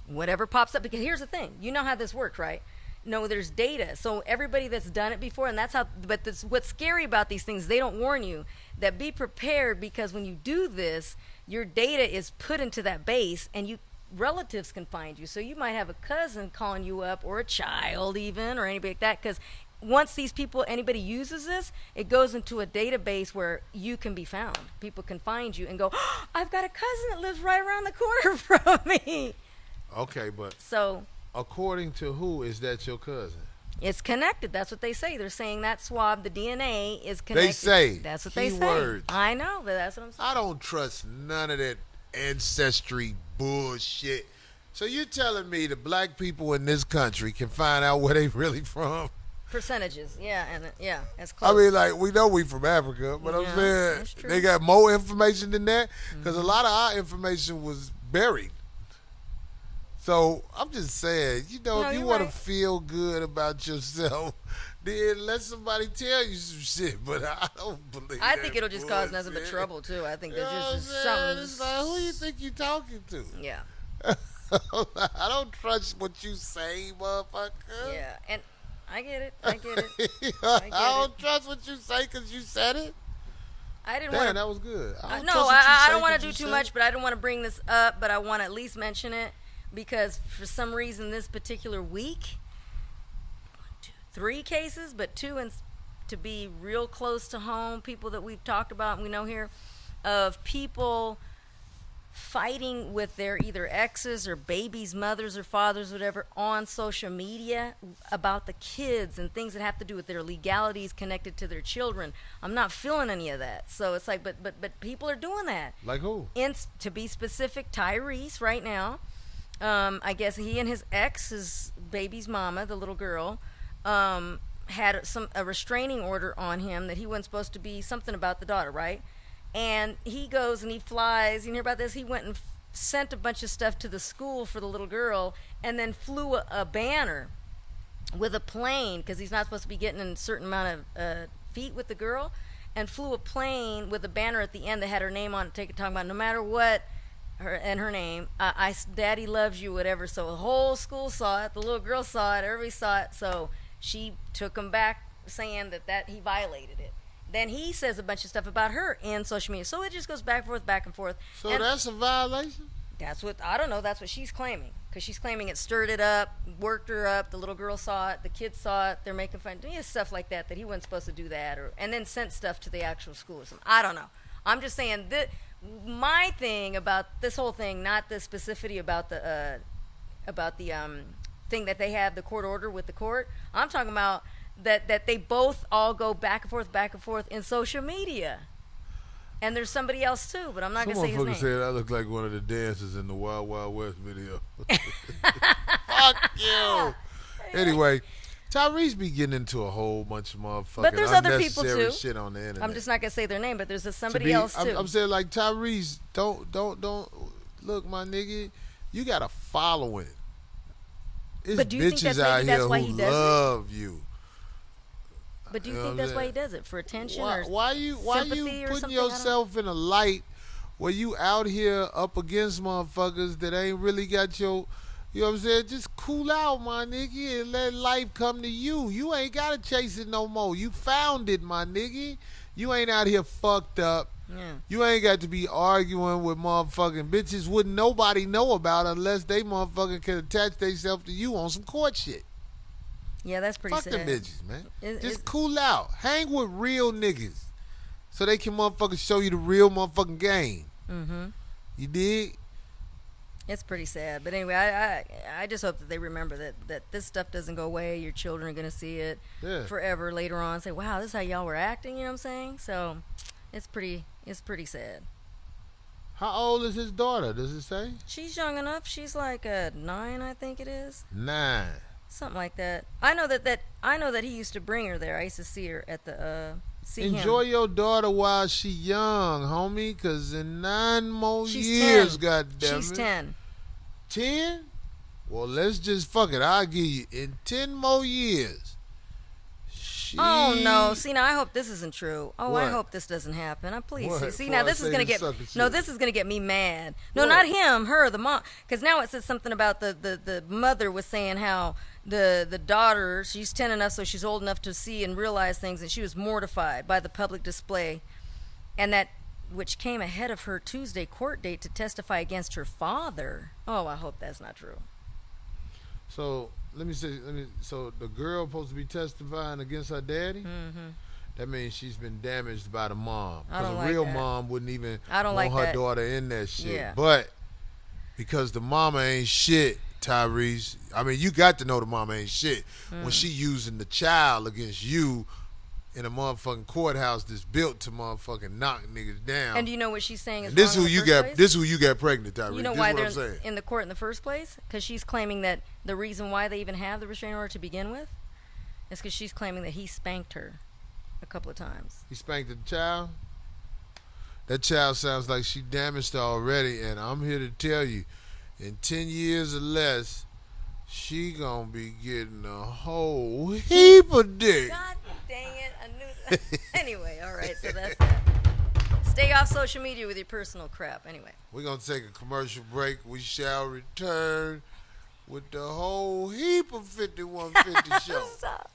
Whatever pops up, because here's the thing, you know how this works, right? No, there's data. So everybody that's done it before, and that's how, but what's scary about these things, they don't warn you that be prepared, because when you do this, your data is put into that base and relatives can find you. So you might have a cousin calling you up, or a child even, or anybody like that, because once anybody uses this, it goes into a database where you can be found. People can find you and go, oh, I've got a cousin that lives right around the corner from me. Okay, but so according to who is that your cousin? It's connected. That's what they say. They're saying that swab, the DNA, is connected. They say. That's what they say. Keywords. I know, but that's what I'm saying. I don't trust none of that ancestry bullshit. So you're telling me the black people in this country can find out where they really from? Percentages, yeah, and that's close. I mean, like, we know we from Africa, but I'm saying they got more information than that, because a lot of our information was buried. So I'm just saying, if you want to feel good about yourself, then let somebody tell you some shit. But I don't believe. I think it'll just cause nothing but trouble too. I think there's just something. It's like, who you think you talking to? Yeah. I don't trust what you say, motherfucker. Yeah, and I get it. I don't trust what you say because you said it. I didn't want. want. That was good. I don't want to do too much, but I don't want to bring this up. But I want to at least mention it. Because for some reason this particular week, 3 cases, but 2 to be real close to home, people that we've talked about and we know here, of people fighting with their either exes or babies, mothers or fathers, whatever, on social media about the kids and things that have to do with their legalities connected to their children. I'm not feeling any of that. So it's like, but people are doing that. Like who? To be specific, Tyrese right now. I guess he and his ex, his baby's mama, the little girl, had a restraining order on him that he wasn't supposed to be, something about the daughter, right? And he goes and he flies. You hear about this? He went and sent a bunch of stuff to the school for the little girl, and then flew a banner with a plane, because he's not supposed to be getting in a certain amount of feet with the girl, and flew a plane with a banner at the end that had her name on it, talking about no matter what, her name, Daddy loves you, whatever. So the whole school saw it, the little girl saw it, everybody saw it. So she took him back, saying that he violated it. Then he says a bunch of stuff about her in social media. So it just goes back and forth. So that's a violation? That's what, I don't know, that's what she's claiming. Because she's claiming it stirred it up, worked her up, the little girl saw it, the kids saw it, they're making fun, stuff like that he wasn't supposed to do that, and then sent stuff to the actual school or something. I don't know. I'm just saying that my thing about this whole thing, not the specificity about the thing that they have, the court order with the court. I'm talking about that they both all go back and forth in social media. And there's somebody else too, but I'm not going to say his name. Someone said I look like one of the dancers in the Wild Wild West video. Fuck you. Anyway, Tyrese be getting into a whole bunch of motherfucking but there's other people too. Shit on the internet. I'm just not gonna say their name, but there's somebody else too. I'm saying, like, Tyrese, don't look, my nigga. You got a following. It's But do you think bitches that's out maybe here that's why who he does it? love you. But do you You know think what I'm that's why he saying? does it? For attention Why, or why you sympathy or putting something? I don't know. yourself in a light where you out here up against motherfuckers that ain't really got your, you know what I'm saying? Just cool out, my nigga, and let life come to you. You ain't gotta chase it no more. You found it, my nigga. You ain't out here fucked up. Yeah. You ain't got to be arguing with motherfucking bitches wouldn't nobody know about unless they motherfucking can attach themselves to you on some court shit. Yeah, that's pretty Fuck sad. them bitches, man. It- Just it's- cool out. Hang with real niggas. So they can motherfucking show you the real motherfucking game. Mm-hmm. You dig? It's pretty sad. But anyway, I just hope that they remember that this stuff doesn't go away. Your children are going to see it Yeah. forever later on. Say, wow, this is how y'all were acting. You know what I'm saying? So it's pretty sad. How old is his daughter? Does it say? She's young enough. She's like 9, I think it is. 9. Something like that. I know that he used to bring her there. I used to see her at the Enjoy him. your daughter while she young, homie, because in 9 more She's years, 10. goddamn She's it. 10. 10? Well, let's just fuck it. I'll give you in 10 more years. Oh no! See now, I hope this isn't true. Oh, I What? hope this doesn't happen. Please. What? See Before now, I this is say gonna this get sucker no. shit. This is gonna get me mad. No, What? not him. Her, the mom. Because now it says something about the mother was saying how the daughter, she's 10 enough, so she's old enough to see and realize things, and she was mortified by the public display, and that which came ahead of her Tuesday court date to testify against her father. Oh, I hope that's not true. So so the girl supposed to be testifying against her daddy? Mm-hmm. That means she's been damaged by the mom. I Because don't a like real that. mom wouldn't even I don't want like her that. daughter in that shit. Yeah. But because the mama ain't shit, Tyrese. I mean, you got to know the mama ain't shit when she using the child against you in a motherfucking courthouse that's built to motherfucking knock niggas down. And do you know what she's saying is And this wrong who in the you first got. place? This who you got pregnant, Tyrese. You know this why is what they're I'm saying. in the court in the first place? Because she's claiming that the reason why they even have the restraining order to begin with is because she's claiming that he spanked her a couple of times. He spanked the child. That child sounds like she damaged her already, and I'm here to tell you, in 10 years or less, she gonna be getting a whole heap of dick. God dang it! I knew that. Anyway, all right. So that's that. Stay off social media with your personal crap. Anyway. We're gonna take a commercial break. We shall return with the whole heap of 5150 show. Stop.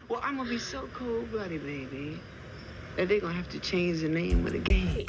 Well, I'm gonna be so cold-blooded, baby, that they're gonna have to change the name of the game.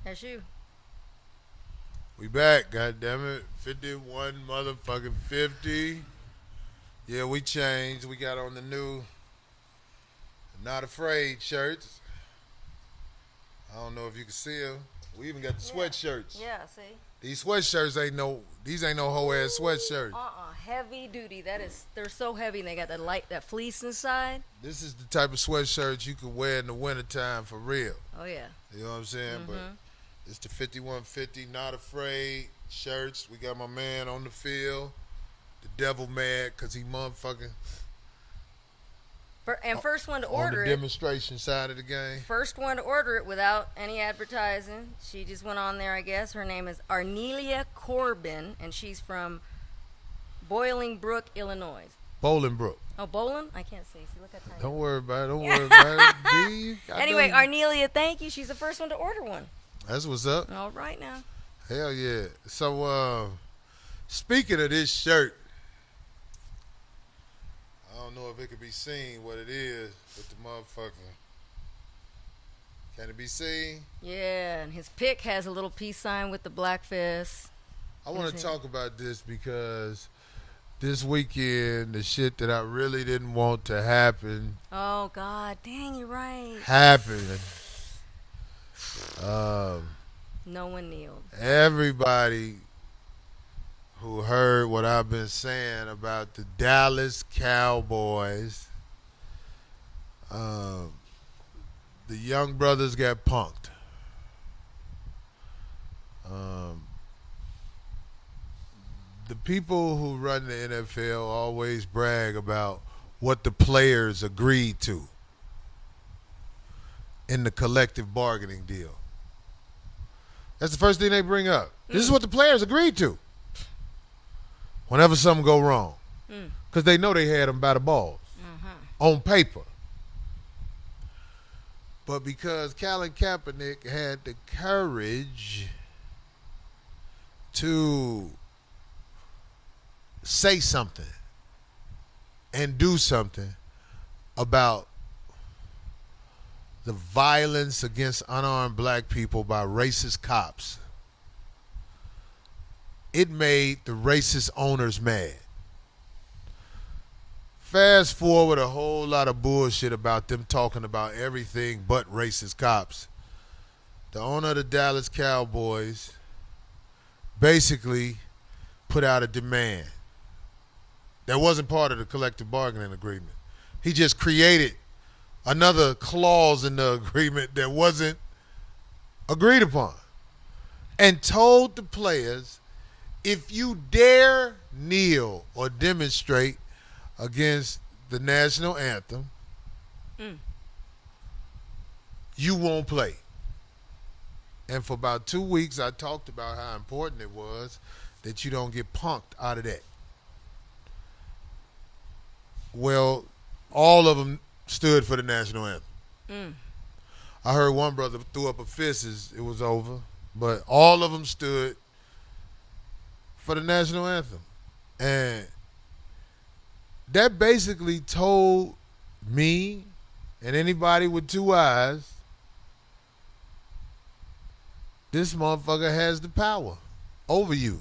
That's you. We back, goddammit. 51 motherfucking 50. Yeah, we changed. We got on the new Not Afraid shirts. I don't know if you can see them. We even got the sweatshirts. Yeah, see? These sweatshirts ain't no hoe ass sweatshirts. Heavy duty. They're so heavy and they got that fleece inside. This is the type of sweatshirt you can wear in the wintertime for real. Oh yeah. You know what I'm saying? But it's the 5150 Not Afraid shirts. We got my man on the field. The devil mad because he motherfucking First one to order on the it. demonstration side of the game. First one to order it without any advertising. She just went on there, I guess. Her name is Arnelia Corbin, and she's from Bolingbrook, Illinois. Bolingbrook. Oh, Bolin? I can't see. See, look how tiny. Don't worry about it. B, anyway, Arnelia, thank you. She's the first one to order one. That's what's up. All right now. Hell yeah. So, speaking of this shirt, I don't know if it could be seen what it is, but the motherfucker. Can it be seen? Yeah, and his pic has a little peace sign with the black fist. I want to talk about this because this weekend, the shit that I really didn't want to happen. Oh, God. Dang, you're right. Happened. No one kneeled. Everybody who heard what I've been saying about the Dallas Cowboys, the young brothers got punked. The people who run the NFL always brag about what the players agreed to in the collective bargaining deal. That's the first thing they bring up. This is what the players agreed to whenever something go wrong. Because they know they had them by the balls on paper. But because Colin Kaepernick had the courage to say something and do something about the violence against unarmed black people by racist cops, it made the racist owners mad. Fast forward a whole lot of bullshit about them talking about everything but racist cops. The owner of the Dallas Cowboys basically put out a demand that wasn't part of the collective bargaining agreement. He just created another clause in the agreement that wasn't agreed upon and told the players, if you dare kneel or demonstrate against the national anthem, you won't play. And for about 2 weeks, I talked about how important it was that you don't get punked out of that. Well, all of them stood for the national anthem. I heard one brother threw up a fist as it was over, but all of them stood for the national anthem. And that basically told me and anybody with two eyes, this motherfucker has the power over you.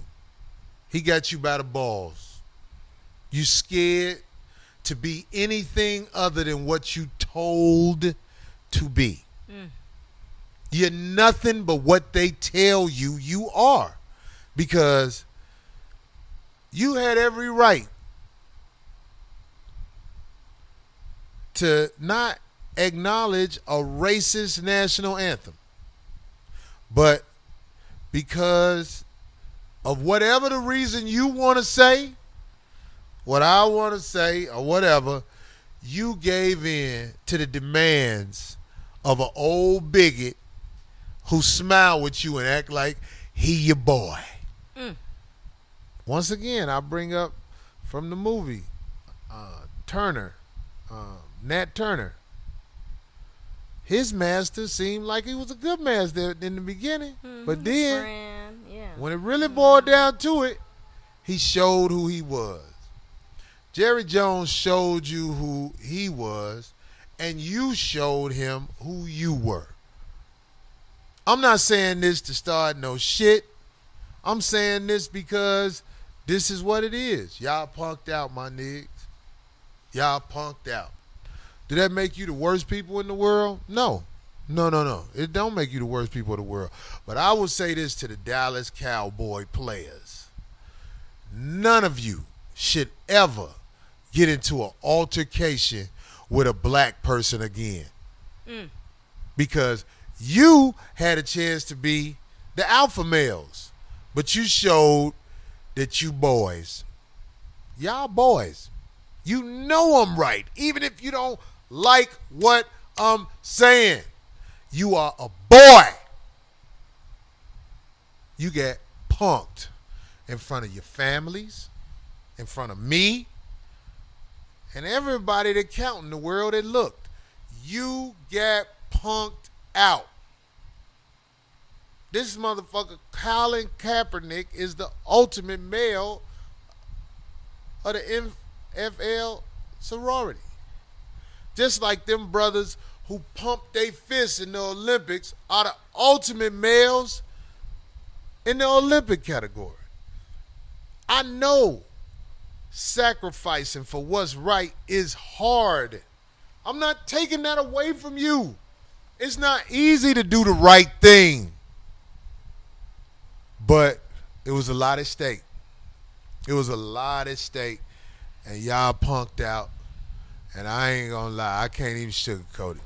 He got you by the balls. You scared to be anything other than what you told to be. You're nothing but what they tell you you are, because you had every right to not acknowledge a racist national anthem. But because of whatever the reason you want to say, what I want to say, or whatever, you gave in to the demands of an old bigot who smile with you and act like he your boy. Once again, I bring up from the movie, Turner, Nat Turner. His master seemed like he was a good master in the beginning. But then, when it really boiled down to it, he showed who he was. Jerry Jones showed you who he was, and you showed him who you were. I'm not saying this to start no shit. I'm saying this because this is what it is. Y'all punked out, my niggas. Y'all punked out. Did that make you the worst people in the world? No. No. It don't make you the worst people in the world. But I will say this to the Dallas Cowboy players. None of you should ever get into an altercation with a black person again. Because you had a chance to be the alpha males, but you showed that you boys. Y'all boys. You know I'm right, even if you don't like what I'm saying. You are a boy. You get punked in front of your families, in front of me, and everybody that count in the world that looked. You get punked out. This motherfucker, Colin Kaepernick, is the ultimate male of the NFL sorority. Just like them brothers who pump their fists in the Olympics are the ultimate males in the Olympic category. I know sacrificing for what's right is hard. I'm not taking that away from you. It's not easy to do the right thing. But it was a lot at stake. It was a lot at stake. And y'all punked out. And I ain't gonna lie, I can't even sugarcoat it.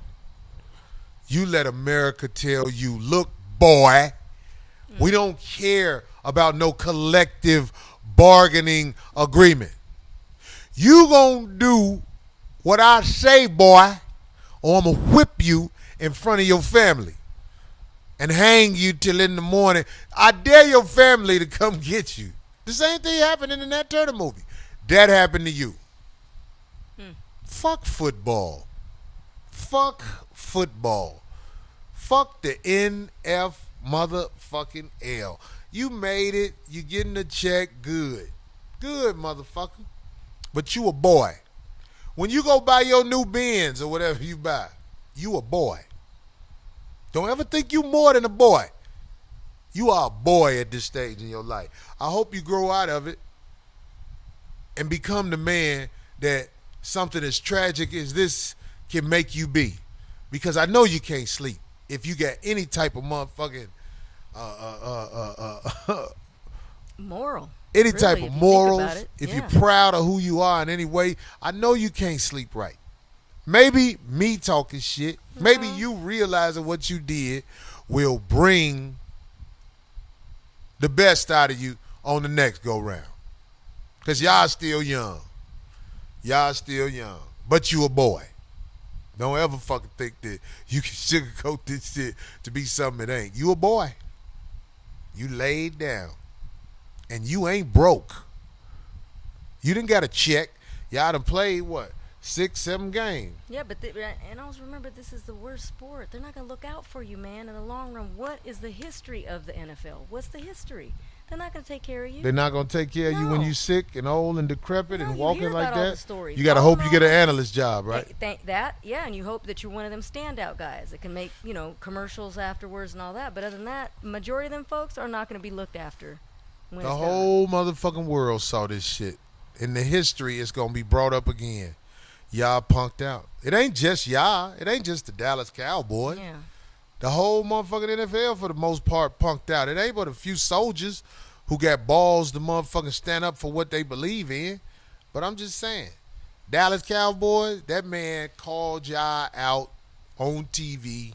You let America tell you, look, boy, we don't care about no collective bargaining agreement. You gonna do what I say, boy, or I'm gonna whip you in front of your family and hang you till in the morning. I dare your family to come get you. The same thing happened in the Nat Turner movie. That happened to you. Fuck football. Fuck football. Fuck the NF motherfucking L. You made it. You getting a check. Good. Good, motherfucker. But you a boy. When you go buy your new Benz or whatever you buy, you a boy. Don't ever think you more than a boy. You are a boy at this stage in your life. I hope you grow out of it and become the man that something as tragic as this can make you be. Because I know you can't sleep if you got any type of motherfucking moral. Any Really, type if of you think morals. about it. If Yeah. you're proud of who you are in any way, I know you can't sleep right. Maybe me talking shit, maybe you realizing what you did will bring the best out of you on the next go round. Because y'all still young. Y'all still young. But you a boy. Don't ever fucking think that you can sugarcoat this shit to be something it ain't. You a boy. You laid down. And you ain't broke. You didn't got a check. Y'all done played, what, 6, 7 games. Yeah, but and always remember, this is the worst sport. They're not going to look out for you, man, in the long run. What is the history of the NFL? What's the history? They're not going to take care of you. They're not going to take care of you when No. you sick and old and decrepit No, and you walking hear like about all the that. stories. You got to All hope in you get an all, analyst job, right? Thank that, yeah, and you hope that you're one of them standout guys that can make, commercials afterwards and all that. But other than that, majority of them folks are not going to be looked after when The it's done. whole motherfucking world saw this shit. In the history, it's going to be brought up again. Y'all punked out. It ain't just y'all. It ain't just the Dallas Cowboys. Yeah. The whole motherfucking NFL, for the most part, punked out. It ain't but a few soldiers who got balls to motherfucking stand up for what they believe in. But I'm just saying, Dallas Cowboys, that man called y'all out on TV,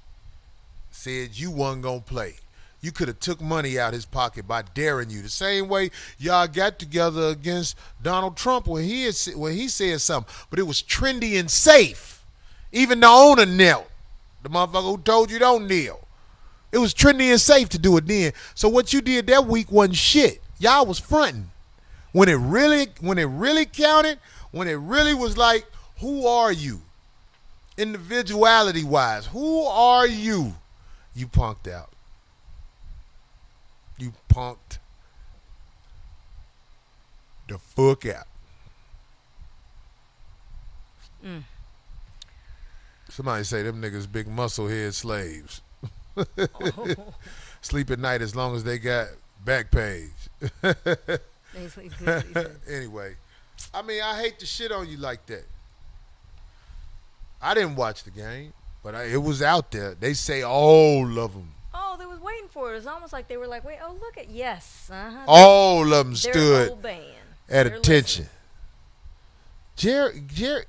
said you wasn't going to play. You could have took money out his pocket by daring you. The same way y'all got together against Donald Trump when he said something. But it was trendy and safe. Even the owner knelt. The motherfucker who told you don't kneel. It was trendy and safe to do it then. So what you did that week wasn't shit. Y'all was fronting. When it really counted, when it really was like, who are you? Individuality-wise, who are you? You punked out. You punked the fuck out. Somebody say them niggas big muscle head slaves. Sleep at night as long as they got back page. They sleep good, he said. Anyway, I mean, I hate to shit on you like that. I didn't watch the game, but it was out there. They say all of them. Oh, they was waiting for it. It was almost like they were like, wait, oh, look at, yes. Uh-huh. All of them Their stood whole band. at They're attention. listening.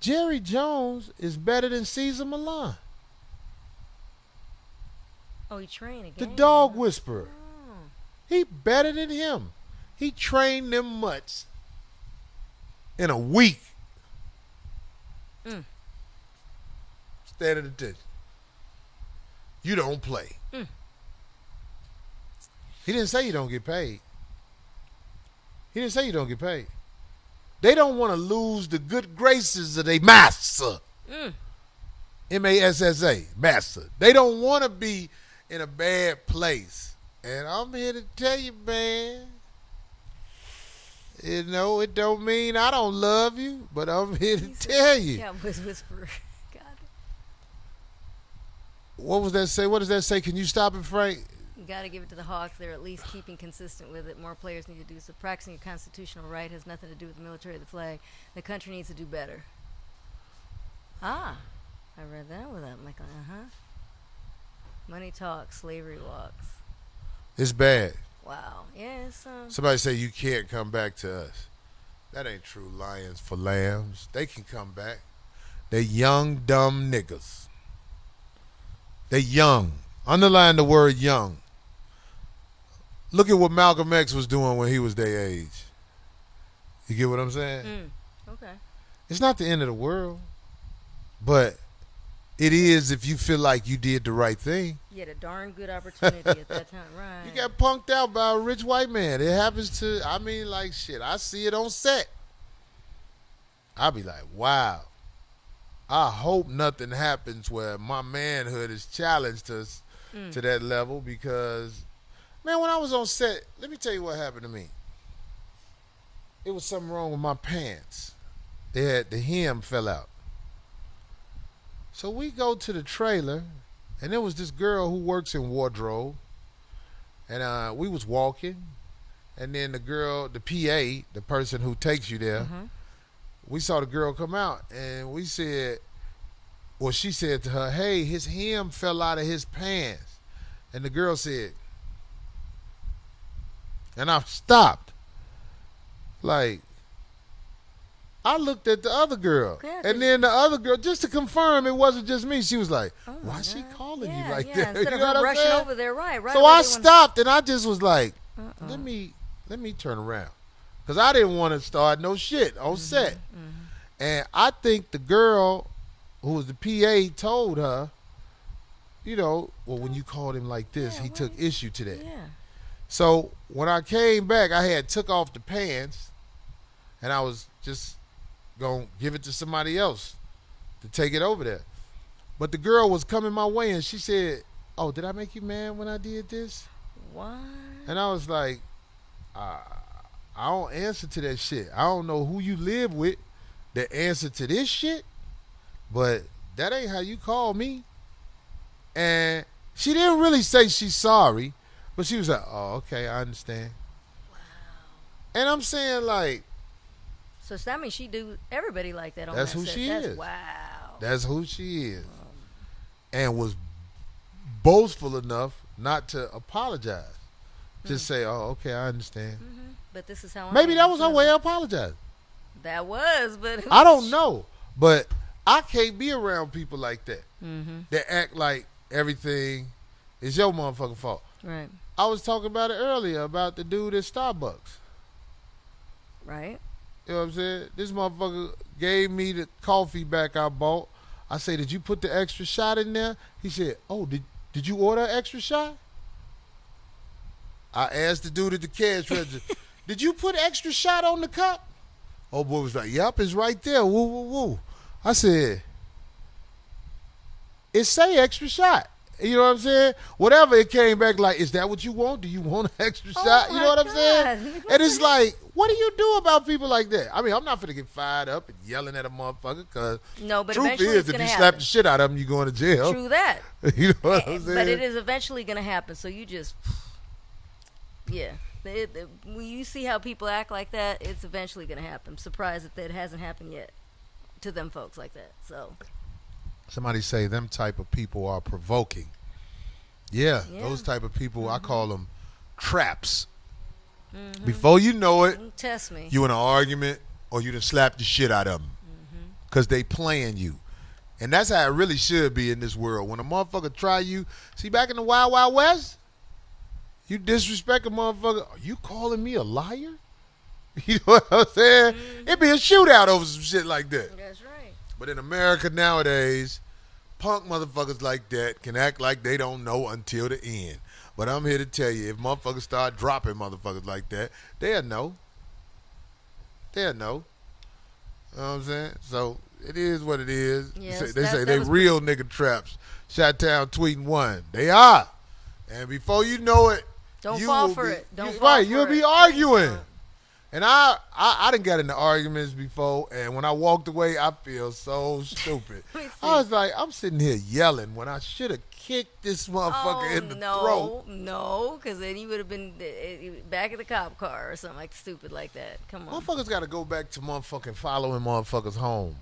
Jerry Jones is better than Caesar Milan, Oh, he trained the again. dog whisperer. Oh. He better than him. He trained them mutts in a week. Mm. Stand at attention. You don't play. Mm. He didn't say you don't get paid. He didn't say you don't get paid. They don't want to lose the good graces of their master. Mm. M-A-S-S-A, master. They don't want to be in a bad place. And I'm here to tell you, man, you know, it don't mean I don't love you, but I'm here to tell you. Cowboys whisperer. God. What was that say? What does that say? Can you stop it, Frank? You got to give it to the Hawks. They're at least keeping consistent with it. More players need to do so. Practicing your constitutional right has nothing to do with the military or the flag. The country needs to do better. Ah, I read that without Michael. Money talks, slavery walks. It's bad. Wow. Yeah, it's Somebody say you can't come back to us. That ain't true. Lions for lambs. They can come back. They young, dumb niggas. They young. Underline the word young. Look at what Malcolm X was doing when he was their age. You get what I'm saying? Okay. It's not the end of the world, but it is if you feel like you did the right thing. You had a darn good opportunity at that time, right? You got punked out by a rich white man. It happens to, I mean, like shit. I see it on set. I be like, wow. I hope nothing happens where my manhood is challenged to that level because, man, when I was on set, let me tell you what happened to me. It was something wrong with my pants. The hem fell out. So we go to the trailer, and there was this girl who works in wardrobe, and we was walking, and then the girl, the PA, the person who takes you there, we saw the girl come out, and we said, well, she said to her, hey, his hem fell out of his pants. And the girl said, and I stopped. Like, I looked at the other girl. Yeah, and then the other girl, just to confirm it wasn't just me, she was like, Oh my why she God. calling Yeah, you like yeah. that? Instead You of know what her I'm rushing saying? over there, right? So where I they wanna- stopped and I just was like, let me turn around. Because I didn't want to start no shit on set. And I think the girl who was the PA told her, you know, well, when you called him like this, he took issue to that. Yeah. So when I came back, I had took off the pants and I was just going to give it to somebody else to take it over there. But the girl was coming my way and she said, oh, did I make you mad when I did this? What? And I was like, I don't answer to that shit. I don't know who you live with that answer to this shit, but that ain't how you call me. And she didn't really say she's sorry, but she was like, oh, okay, I understand. Wow. And I'm saying, like, So that means she do everybody like that on That's that who set. she That's is. Wow. that's who she is. And was boastful enough not to apologize. Just say, oh, okay, I understand. But this is how Maybe I that am. was her way of apologizing. That was, but I don't know. But I can't be around people like that. That act like everything is your motherfucking fault. Right. I was talking about it earlier about the dude at Starbucks. Right. You know what I'm saying? This motherfucker gave me the coffee back I bought. I say, did you put the extra shot in there? He said, oh, did you order an extra shot? I asked the dude at the cash register, did you put extra shot on the cup? Old boy was like, yep, it's right there. Woo, woo, woo. I said, it say extra shot. You know what I'm saying? Whatever, it came back like, is that what you want? Do you want an extra shot? You know my what I'm saying? God. And it's like, What do you do about people like that? I mean, I'm not finna get fired up and yelling at a motherfucker because No, but truth eventually is, it's if gonna you happen. slap the shit out of them, you going to jail. True that. You know what I'm saying? But it is eventually going to happen. So you just, yeah. When you see how people act like that, it's eventually going to happen. I'm surprised that hasn't happened yet to them folks like that. So Somebody say them type of people are provoking. Yeah. Those type of people, I call them traps. Before you know it, don't test me. you in an argument or you done slapped the shit out of them because they playing you. And that's how it really should be in this world. When a motherfucker try you, see back in the Wild Wild West, you disrespect a motherfucker, are you calling me a liar? You know what I'm saying? It'd be a shootout over some shit like that. That's right. But in America nowadays, punk motherfuckers like that can act like they don't know until the end. But I'm here to tell you, if motherfuckers start dropping motherfuckers like that, they'll know. They'll know. You know what I'm saying? So it is what it is. Yes, They say that they was real nigga traps. Shot-Town tweeting one. They are. And before you know it, Don't you fall will for be- it. Don't you- fall right, for you'll it. be Please arguing. don't. And I done got into arguments before, and when I walked away, I feel so stupid. Let me see. I was like, I'm sitting here yelling when I should have kicked this motherfucker in the throat. No, because then you would have been back at the cop car or something like stupid like that. Come on. Motherfuckers got to go back to motherfucking following motherfuckers home.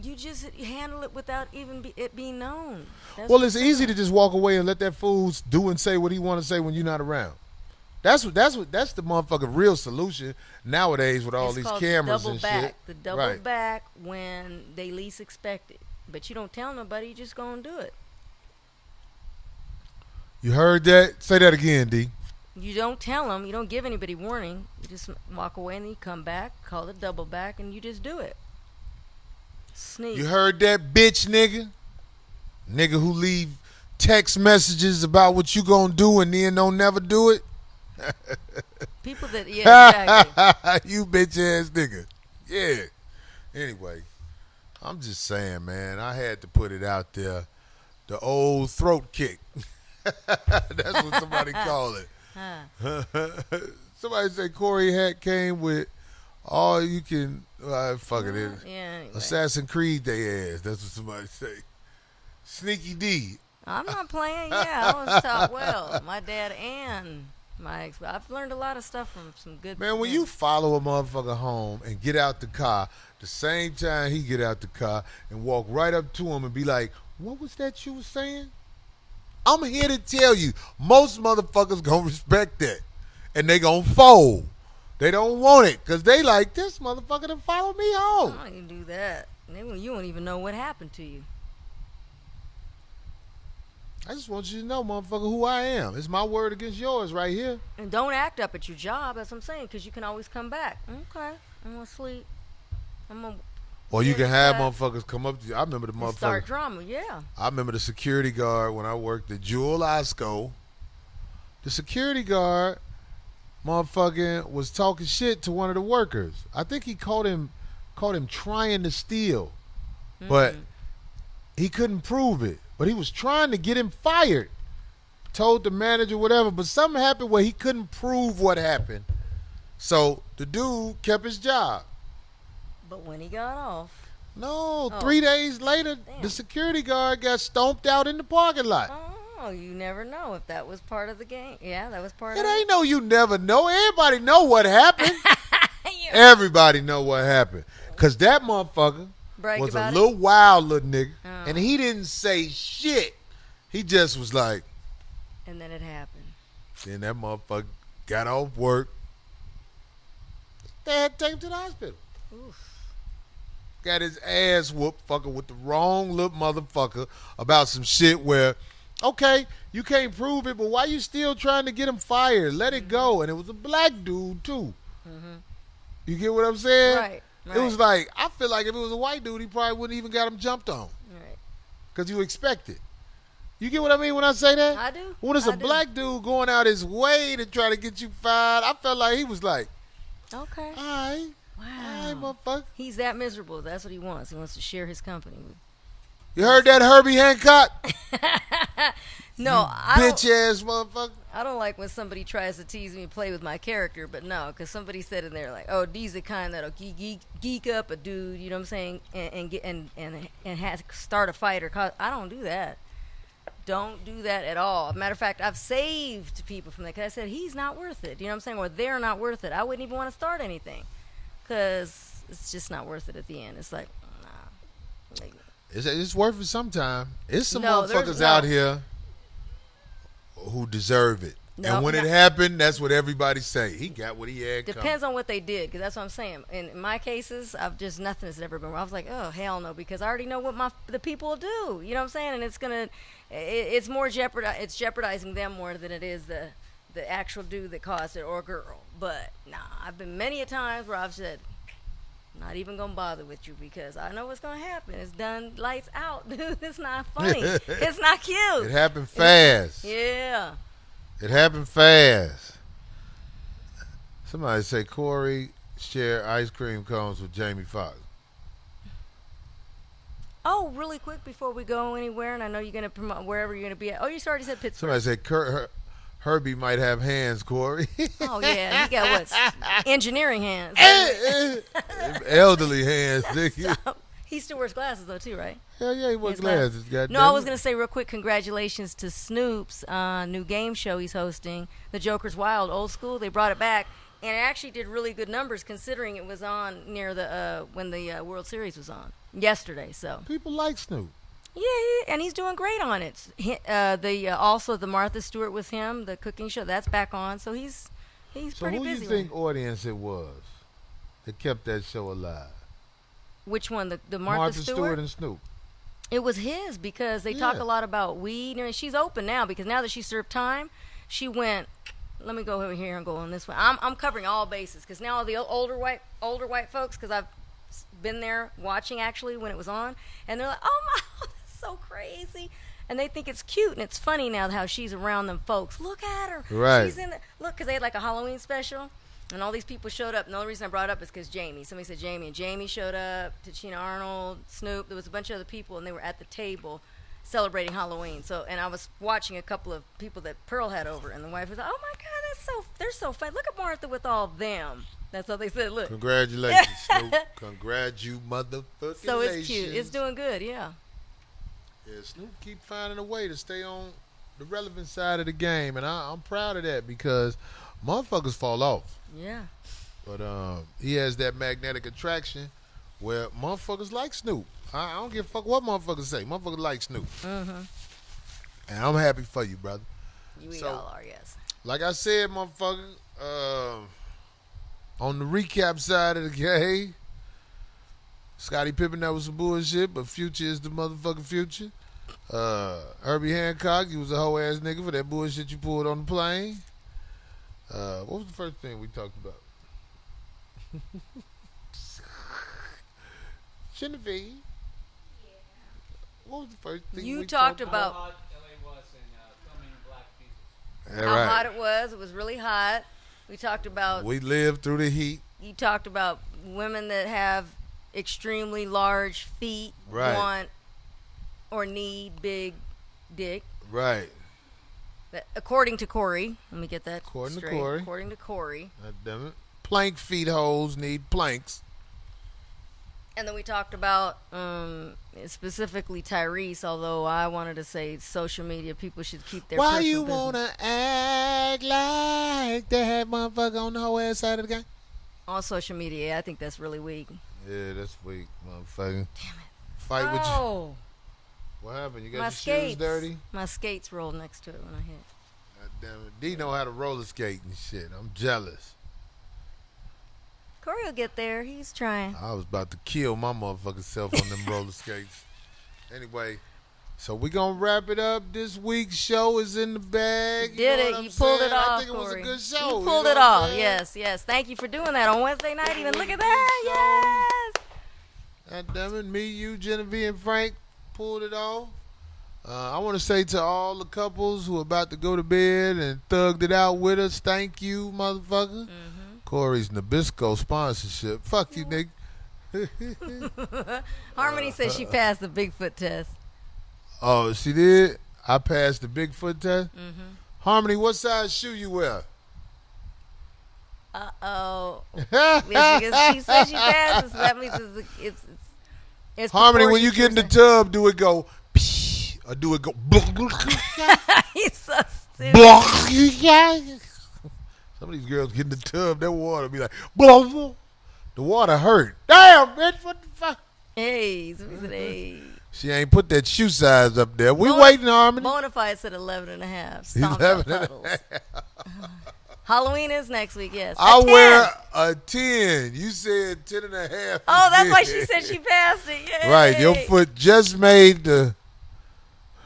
You just handle it without even it being known. That's Well, what it's I'm easy saying. to just walk away and let that fool do and say what he want to say when you're not around. That's the motherfucking real solution nowadays with all It's these called cameras double and back. shit. The double Right. back when they least expect it. But you don't tell nobody, you just gonna do it. You heard that? Say that again, D. You don't tell them, you don't give anybody warning. You just walk away and then you come back, call it double back, and you just do it. Sneak. You heard that, bitch nigga? Nigga who leave text messages about what you gonna do and then don't never do it? People that, yeah, exactly. You bitch ass nigga. Yeah. Anyway, I'm just saying, man, I had to put it out there. The old throat kick. That's what somebody call it. Somebody say Corey hat came with all you can fuck it in. Yeah, anyway. Assassin Creed they ass. That's what somebody say. Sneaky D. I'm not playing. Yeah, I was taught well. My dad and my ex. I've learned a lot of stuff from some good Man, when men. you follow a motherfucker home and get out the car, the same time he get out the car and walk right up to him and be like, what was that you was saying? I'm here to tell you, most motherfuckers gonna respect that. And they gonna fold. They don't want it because they like, this motherfucker done follow me home. I don't even do that. You won't even know what happened to you. I just want you to know, motherfucker, who I am. It's my word against yours right here. And don't act up at your job. That's what I'm saying. Because you can always come back. Okay, I'm gonna sleep. I'm gonna Or you Yeah, can have yeah. motherfuckers come up to you. I remember the and motherfucker. start drama. Yeah. I remember the security guard when I worked at Jewel Osco. The security guard, motherfucking, was talking shit to one of the workers. I think he caught him trying to steal, but he couldn't prove it. But he was trying to get him fired. Told the manager whatever, but something happened where he couldn't prove what happened. So the dude kept his job. But when he got off, No, Oh. 3 days later, Damn. the security guard got stomped out in the parking lot. oh, you never know if that was part of the game. Yeah, that was part It of ain't no you never know. Everybody know what happened. it. Everybody know what happened. Because that motherfucker Brag was a about little wild little nigga. Oh. And he didn't say shit. He just was like, And then it happened. then that motherfucker got off work. They had to take him to the hospital. Oof. Got his ass whooped fucking with the wrong little motherfucker about some shit where, okay, you can't prove it, but why you still trying to get him fired? Let it go. And it was a black dude, too. You get what I'm saying? Right. It was like, I feel like if it was a white dude, he probably wouldn't even got him jumped on. Right. Because you expect it. You get what I mean when I say that? I do. When it's a I do. black dude going out his way to try to get you fired, I felt like he was like, Okay. all right, Wow. motherfucker. He's that miserable. That's what he wants. He wants to share his company with. You heard that, Herbie Hancock? No, I Bitch don't. ass motherfucker. I don't like when somebody tries to tease me and play with my character, but no, because somebody said in there like, "Oh, D's the kind that'll geek up a dude," you know what I'm saying, and has start a fight or cause. I don't do that. Don't do that at all. Matter of fact, I've saved people from that because I said he's not worth it. You know what I'm saying, or they're not worth it. I wouldn't even want to start anything because it's just not worth it at the end. It's like, nah. Like, It's worth it sometime. It's some No, motherfuckers no. out here who deserve it. No, and when no. it happened, that's what everybody say. He got what he had coming. Depends on what they did, because that's what I'm saying. In my cases, I've just nothing has ever been wrong. I was like, oh hell no, because I already know what the people will do. You know what I'm saying? And it's more it's jeopardizing them more than it is the actual dude that caused it or girl. But nah, I've been many a times where I've said, not even gonna bother with you because I know what's gonna happen. It's done, lights out, dude. It's not funny. It's not cute. It happened fast. Yeah. It happened fast. Somebody say Corey share ice cream cones with Jamie Foxx. Oh, really quick before we go anywhere, and I know you're gonna promote wherever you're gonna be at. Oh, you already said Pittsburgh. Somebody say Herbie might have hands, Corey. Oh yeah, he got what? Engineering hands. Elderly hands, nigga. He still wears glasses though too, right? Hell yeah, he wears His glasses. No, I was gonna say real quick, congratulations to Snoop's new game show he's hosting, The Joker's Wild, old school. They brought it back, and it actually did really good numbers considering it was on near the when the World Series was on yesterday. So People like Snoop. yeah, and he's doing great on it. Also the Martha Stewart with him, the cooking show that's back on. So he's So pretty who busy. you think audience it was that kept that show alive? Which one? The Martha Stewart? and Snoop. It was his because they talk Yeah. a lot about weed. And she's open now because now that she served time, she went. Let me go over here and go on this way. I'm covering all bases because now the older white folks, because I've been there watching actually when it was on, and they're like, "Oh my, that's so crazy," and they think it's cute and it's funny now how she's around them folks. Look at her, Right. She's in look because they had like a Halloween special. And all these people showed up. And the only reason I brought it up is because Jamie. Somebody said Jamie. And Jamie showed up. Tachina Arnold, Snoop. There was a bunch of other people. And they were at the table celebrating Halloween. And I was watching a couple of people that Pearl had over. And the wife was like, oh, my God, they're so fun. Look at Martha with all them. That's how they said, look. Congratulations, Snoop. Congrats, you motherfucking. So it's cute. It's doing good, yeah. Yeah, Snoop keep finding a way to stay on the relevant side of the game. And I'm proud of that because motherfuckers fall off. Yeah. But he has that magnetic attraction where motherfuckers like Snoop. I don't give a fuck what motherfuckers say. Motherfuckers like Snoop. Mm-hmm. And I'm happy for you, brother. We So- all are, yes. Like I said, motherfucker, on the recap side of the game, Scottie Pippen, that was some bullshit, but Future is the motherfucking Future. Herbie Hancock, you was a hoe ass nigga for that bullshit you pulled on the plane. What was the first thing we talked about? Genevieve. What was the first thing You we talked talked about How hot LA was in filming Black People. All how right. hot it was. It was really hot. We talked about We lived through the heat. you talked about women that have extremely large feet Right. want or need big dick. Right. According to Corey, let me get that According to straight. Corey. According to Corey, God damn it. Plank feet hoes need planks. and then we talked about specifically Tyrese. Although I wanted to say social media people should keep their. Why personal you business. wanna act like that motherfucker on the whole ass side of the game? on social media? Yeah, I think that's really weak. Yeah, that's weak, motherfucker. Damn it! Fight with you. Oh, What happened? You got my your skates. shoes dirty? My skates rolled next to it when I hit. God damn it. D know how to roller skate and shit. I'm jealous. Corey will get there. He's trying. I was about to kill my motherfucking self on them roller skates. Anyway, so we gonna wrap it up. This week's show is in the bag. You did know it. what You I'm pulled saying? it off, I think it Corey. was a good show. You pulled know it what I'm off. saying? Yes, yes. Thank you for doing that on Wednesday night. Even It look was at a that. good Yes. God damn it, me, you, Genevieve, and Frank pulled it off. I want to say to all the couples who are about to go to bed and thugged it out with us, thank you, motherfucker. Corey's Nabisco sponsorship. Fuck you, nigga. Harmony says she passed the Bigfoot test. Oh, she did? I passed the Bigfoot test? Harmony, what size shoe you wear? Uh-oh. Because she said she passes, so that means it's Harmony, when you get in the tub, do it go psh, or do it go He's so stupid. Some of these girls get in the tub, that water be like the water hurt. Damn, bitch, what the fuck? Hey, hey. She ain't put that shoe size up there. We waiting, Harmony. Bonafide said 11 and a half. Stomped up puddles. Halloween is next week, yes. I wear a 10. You said 10 and a half. Oh, that's why she said she passed it. Yay. Right, your foot just made the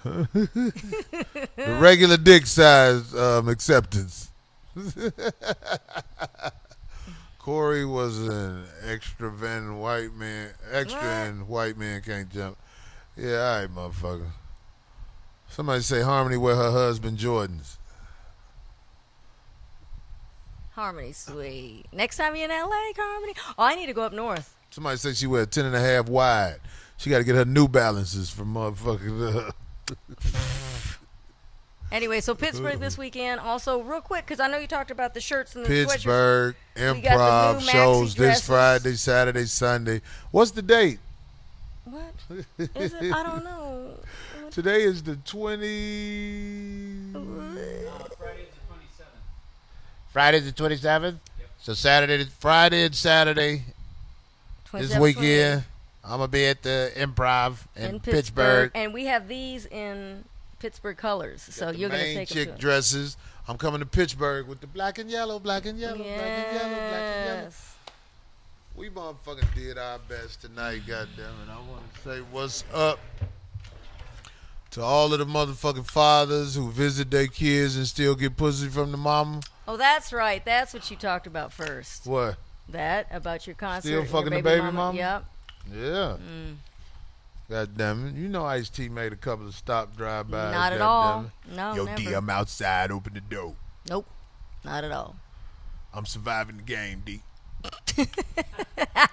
the regular dick size acceptance. Corey was an extravagant white man. And white man can't jump. Yeah, all right, motherfucker. Somebody say Harmony wear her husband Jordans. Harmony, sweet. Next time you're in LA, Harmony. Oh, I need to go up north. Somebody say she wear 10 and a half wide. She got to get her New Balances from motherfucking. Anyway, so Pittsburgh this weekend. Also, real quick, because I know you talked about the shirts and the Pittsburgh sweatshirts. improv We got the new shows maxi this dresses. Friday, Saturday, Sunday. What's the date? What is it? I don't know. Today is the 20. Friday's the 27th. Friday's the 27th? Yep. So Friday and Saturday this 27th, weekend, I'm going to be at the improv in Pittsburgh. And we have these in Pittsburgh colors. So The you're going to main take chick them to dresses. I'm coming to Pittsburgh with the black and yellow, black and yellow, black and yellow, black and yellow. Yes. We motherfucking did our best tonight, goddammit. I want to say what's up to all of the motherfucking fathers who visit their kids and still get pussy from the mama. Oh, that's right. That's what you talked about first. What? That about your concert. Still and your fucking the baby mama? Yep. Yeah. God damn it. You know Ice-T made a couple of stop drive-bys. Not at all. No, Yo, never. D, I'm outside. Open the door. Nope. Not at all. I'm surviving the game, D.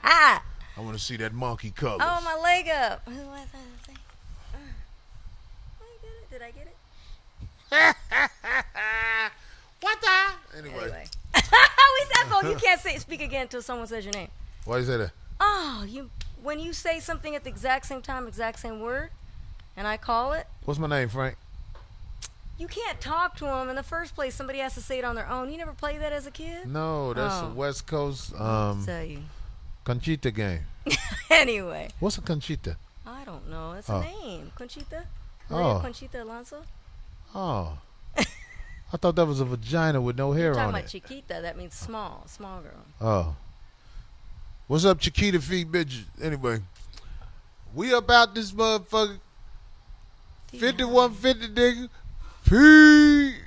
I want to see that monkey colors. Oh, my leg up. Who was that? Did I get it? What the? Anyway. We said, "Oh, you can't speak again until someone says your name." Why you say that? Oh, when you say something at the exact same time, exact same word, and I call it, What's my name, Frank? you can't talk to them in the first place. Somebody has to say it on their own. You never played that as a kid? No, that's Oh. a West Coast Tell you. Conchita game. Anyway, What's a Conchita? I don't know. It's Oh. a name. Conchita? Oh. Maria Conchita Alonso? Oh. I thought that was a vagina with no hair You're talking on about it. Chiquita. That means small girl. Oh. What's up, Chiquita feet bitches? Anyway, we about this motherfucker. 5150, nigga. Peace.